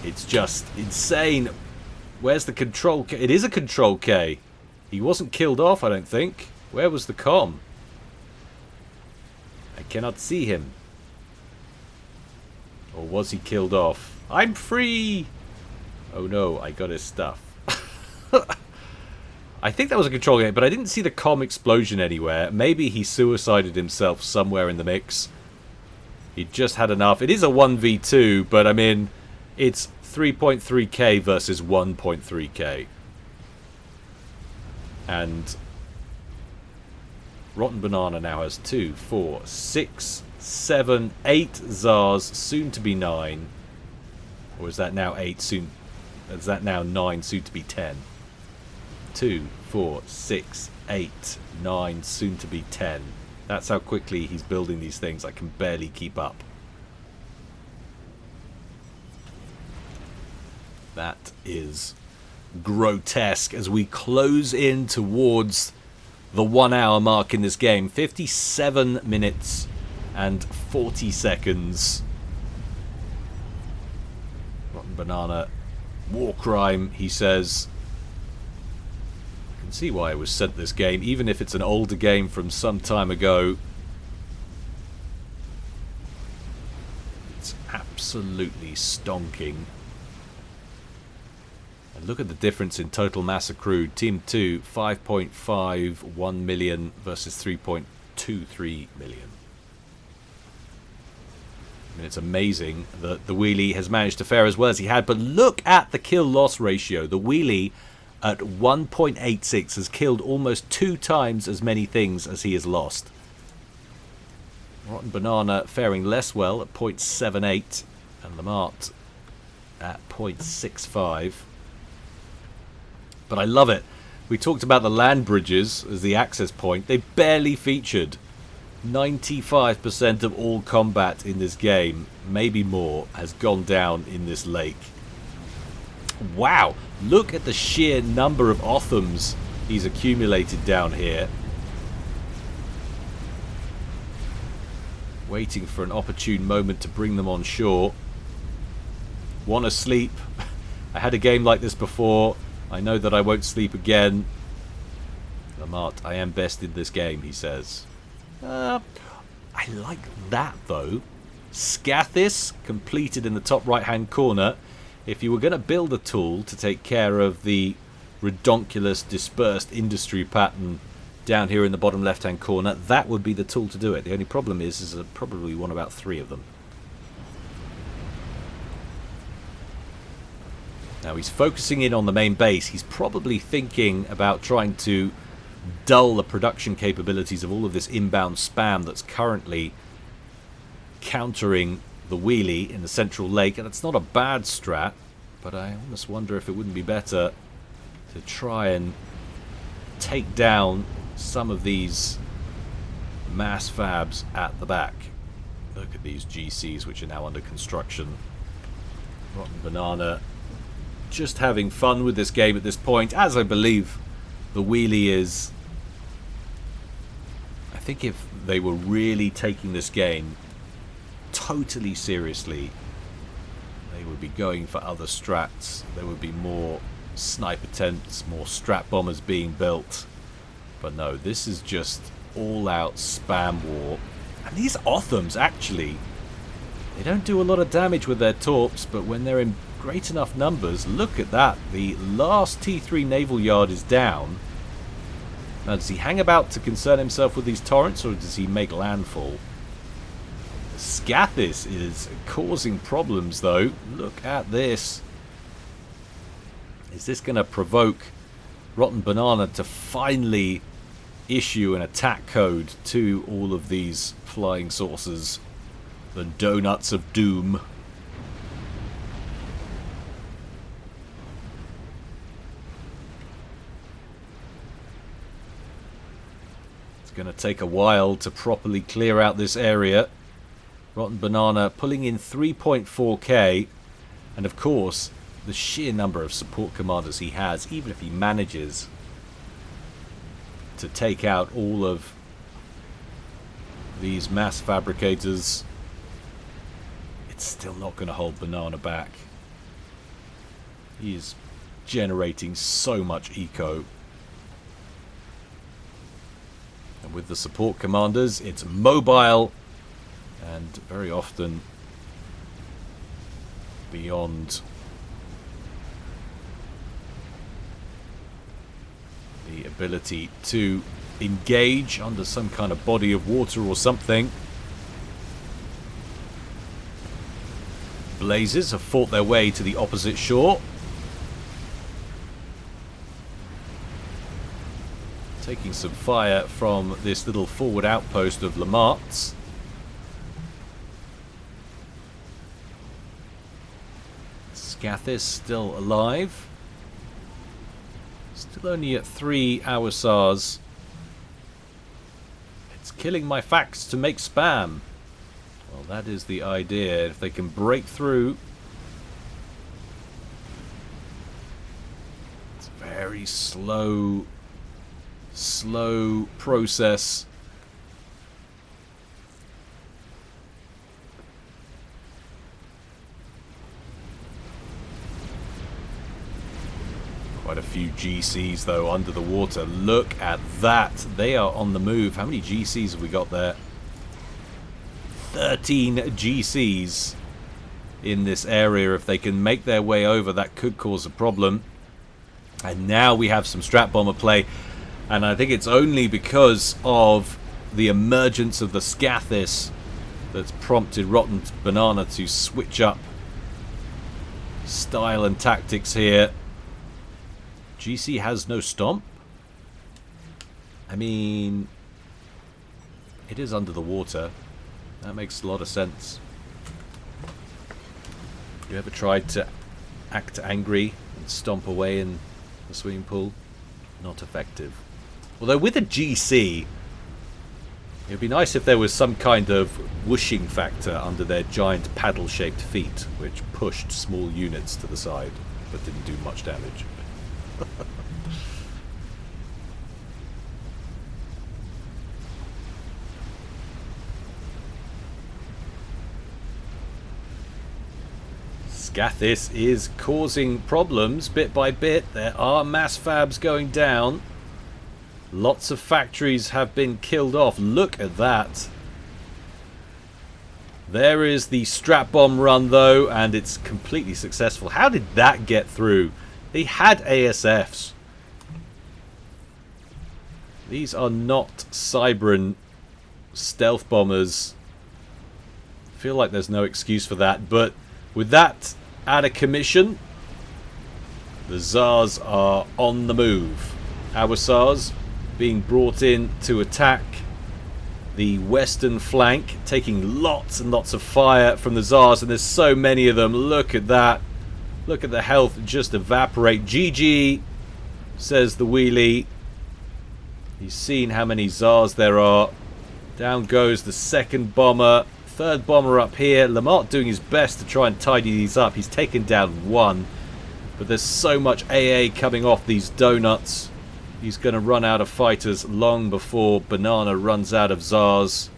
It's just insane. Where's the Control K? It is a Control K. He wasn't killed off, I don't think. Where was the comm? I cannot see him. Or was he killed off? I'm free! Oh no, I got his stuff. I think that was a Control K, but I didn't see the comm explosion anywhere. Maybe he suicided himself somewhere in the mix. He just had enough. It is a 1v2, but I mean, it's 3.3k versus 1.3k. And Rotten Banana now has 2, 4, 6, 7, 8 Zars, soon to be 9. Or is that now 8, soon? Is that now 9, soon to be 10? 2, 4, 6, 8, 9, soon to be 10. That's how quickly he's building these things. I can barely keep up. That is grotesque as we close in towards the 1 hour mark in this game. 57 minutes and 40 seconds. Rotten Banana. War crime, he says. I can see why I was sent this game, even if it's an older game from some time ago. It's absolutely stonking. And look at the difference in total mass accrued. Team 2, 5.51 million versus 3.23 million. I mean, it's amazing that the wheelie has managed to fare as well as he had. But look at the kill-loss ratio. The wheelie at 1.86 has killed almost 2 times as many things as he has lost. Rotten Banana faring less well at 0.78. And Lamart at 0.65. But I love it. We talked about the land bridges as the access point. They barely featured. 95% of all combat in this game, maybe more, has gone down in this lake. Wow, look at the sheer number of Othams he's accumulated down here. Waiting for an opportune moment to bring them on shore. Want to sleep? I had a game like this before. I know that I won't sleep again. Lamart, I am best in this game, he says. I like that though. Scathis completed in the top right hand corner. if you were going to build a tool to take care of the redonkulous dispersed industry pattern down here in the bottom left hand corner, that would be the tool to do it. The only problem is I probably want about 3 of them. Now he's focusing in on the main base. He's probably thinking about trying to dull the production capabilities of all of this inbound spam that's currently countering the wheelie in the central lake, and it's not a bad strat, but I almost wonder if it wouldn't be better to try and take down some of these mass fabs at the back. Look at these GCs which are now under construction. Rotten Banana just having fun with this game at this point, as I believe the wheelie is. I think if they were really taking this game totally seriously, they would be going for other strats. There would be more sniper tents, more strat bombers being built. But no, this is just all-out spam war. And these Othams, actually, they don't do a lot of damage with their torps, but when they're in great enough numbers, look at that. The last T3 naval yard is down. Now, does he hang about to concern himself with these torrents, or does he make landfall? Scathis is causing problems, though. Look at this. Is this going to provoke Rotten Banana to finally issue an attack code to all of these flying saucers? The donuts of doom. It's going to take a while to properly clear out this area. Rotten Banana pulling in 3.4k, and of course the sheer number of support commanders he has, even if he manages to take out all of these mass fabricators, it's still not going to hold Banana back. He is generating so much eco. And with the support commanders, it's mobile and very often beyond the ability to engage under some kind of body of water or something. Blazes have fought their way to the opposite shore. Taking some fire from this little forward outpost of Lamart's. Scathis still alive. Still only at 3 hour-SARs. It's killing my facts to make spam. Well, that is the idea. If they can break through. It's a very slow process. Quite a few GCs though under the water. Look at that. They are on the move. How many GCs have we got there? 13 GCs in this area. If they can make their way over, that could cause a problem. And now we have some strat bomber play. And I think it's only because of the emergence of the Scathis that's prompted Rotten Banana to switch up style and tactics here. GC has no stomp. I mean, it is under the water. That makes a lot of sense. You ever tried to act angry and stomp away in the swimming pool? Not effective. Although with a GC, it would be nice if there was some kind of whooshing factor under their giant paddle-shaped feet, which pushed small units to the side, but didn't do much damage. Scathis is causing problems bit by bit. There are mass fabs going down. Lots of factories have been killed off. Look at that. There is the strap bomb run, though, and it's completely successful. How did that get through? They had ASFs. These are not Cybran stealth bombers. I feel like there's no excuse for that, but with that out of commission, the Tsars are on the move. Our Tsars being brought in to attack the western flank, taking lots and lots of fire from the Tsars, and there's so many of them. Look at that. Look at the health just evaporate. GG, says the wheelie. He's seen how many Tsars there are. Down goes the second bomber. Third bomber up here. Lamart doing his best to try and tidy these up. He's taken down one. But there's so much AA coming off these donuts. He's going to run out of fighters long before Banana runs out of Tsars.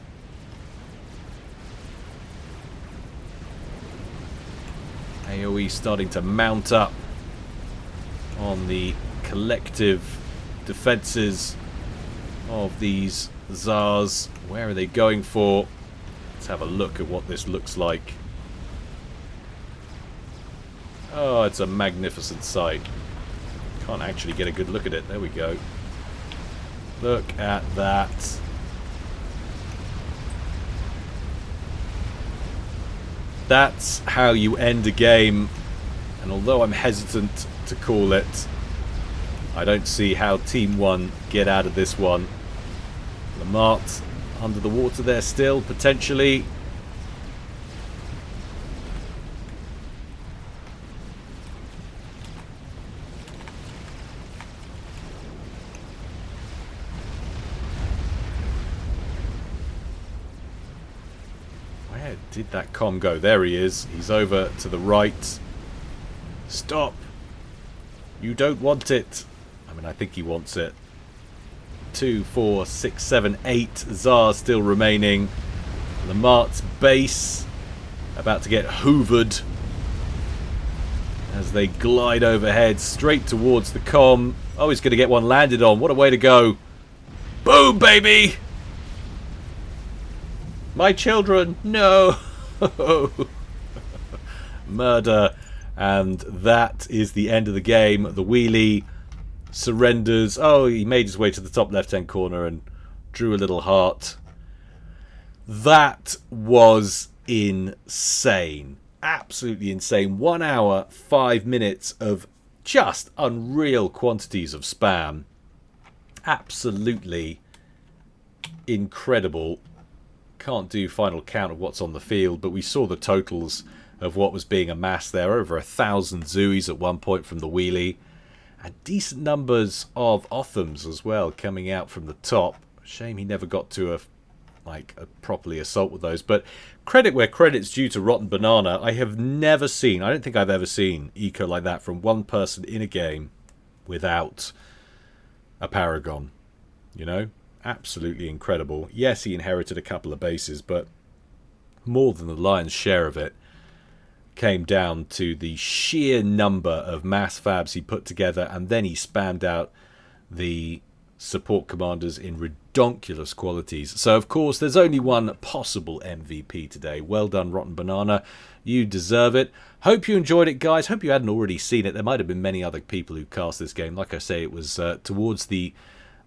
AoE starting to mount up on the collective defenses of these Tsars. Where are they going for? Let's have a look at what this looks like. Oh, it's a magnificent sight. Can't actually get a good look at it. There we go. Look at that. That's how you end a game. And although I'm hesitant to call it, I don't see how Team 1 get out of this one. Lamart under the water there still, potentially. Where did that comm go? There he is. He's over to the right. Stop. You don't want it. I mean, I think he wants it. 2, 4, 6, 7, 8 Tsars still remaining. Lamart's base about to get hoovered as they glide overhead straight towards the comm. Oh, he's going to get one landed on. What a way to go. Boom, baby! My children, no! Murder. And that is the end of the game. The wheelie surrenders. Oh, he made his way to the top left-hand corner and drew a little heart. That was insane. Absolutely insane. 1 hour, 5 minutes of just unreal quantities of spam. Absolutely incredible. Can't do final count of what's on the field, but we saw the totals of what was being amassed there. Over 1,000 Zooies at one point from the wheelie. And decent numbers of Othams as well coming out from the top. Shame he never got to properly assault with those. But credit where credit's due to Rotten Banana. I have never seen, I don't think I've ever seen eco like that from one person in a game without a Paragon. You know? Absolutely incredible. Yes, he inherited a couple of bases, but more than the lion's share of it came down to the sheer number of mass fabs he put together, and then he spammed out the support commanders in redonkulous qualities. So of course there's only one possible MVP today. Well done, Rotten Banana, you deserve it. Hope you enjoyed it, guys. Hope you hadn't already seen it. There might have been many other people who cast this game. Like I say, it was towards the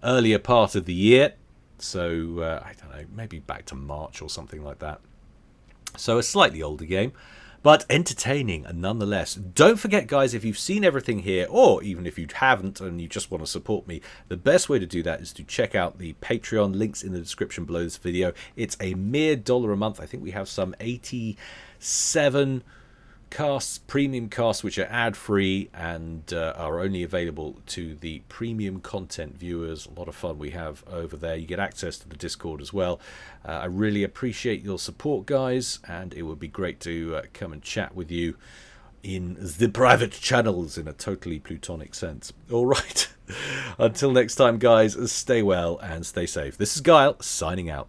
earlier part of the year, so I don't know, maybe back to March or something like that. So a slightly older game, but entertaining nonetheless. Don't forget, guys, if you've seen everything here, or even if you haven't and you just want to support me, the best way to do that is to check out the Patreon. Links in the description below this video. It's a mere $1 a month. I think we have some 87 casts, premium casts, which are ad-free and are only available to the premium content viewers. A lot of fun we have over there. You get access to the Discord as well. I really appreciate your support, guys, and it would be great to come and chat with you in the private channels in a totally plutonic sense. All right. Until next time, guys, stay well and stay safe. This is Guile, signing out.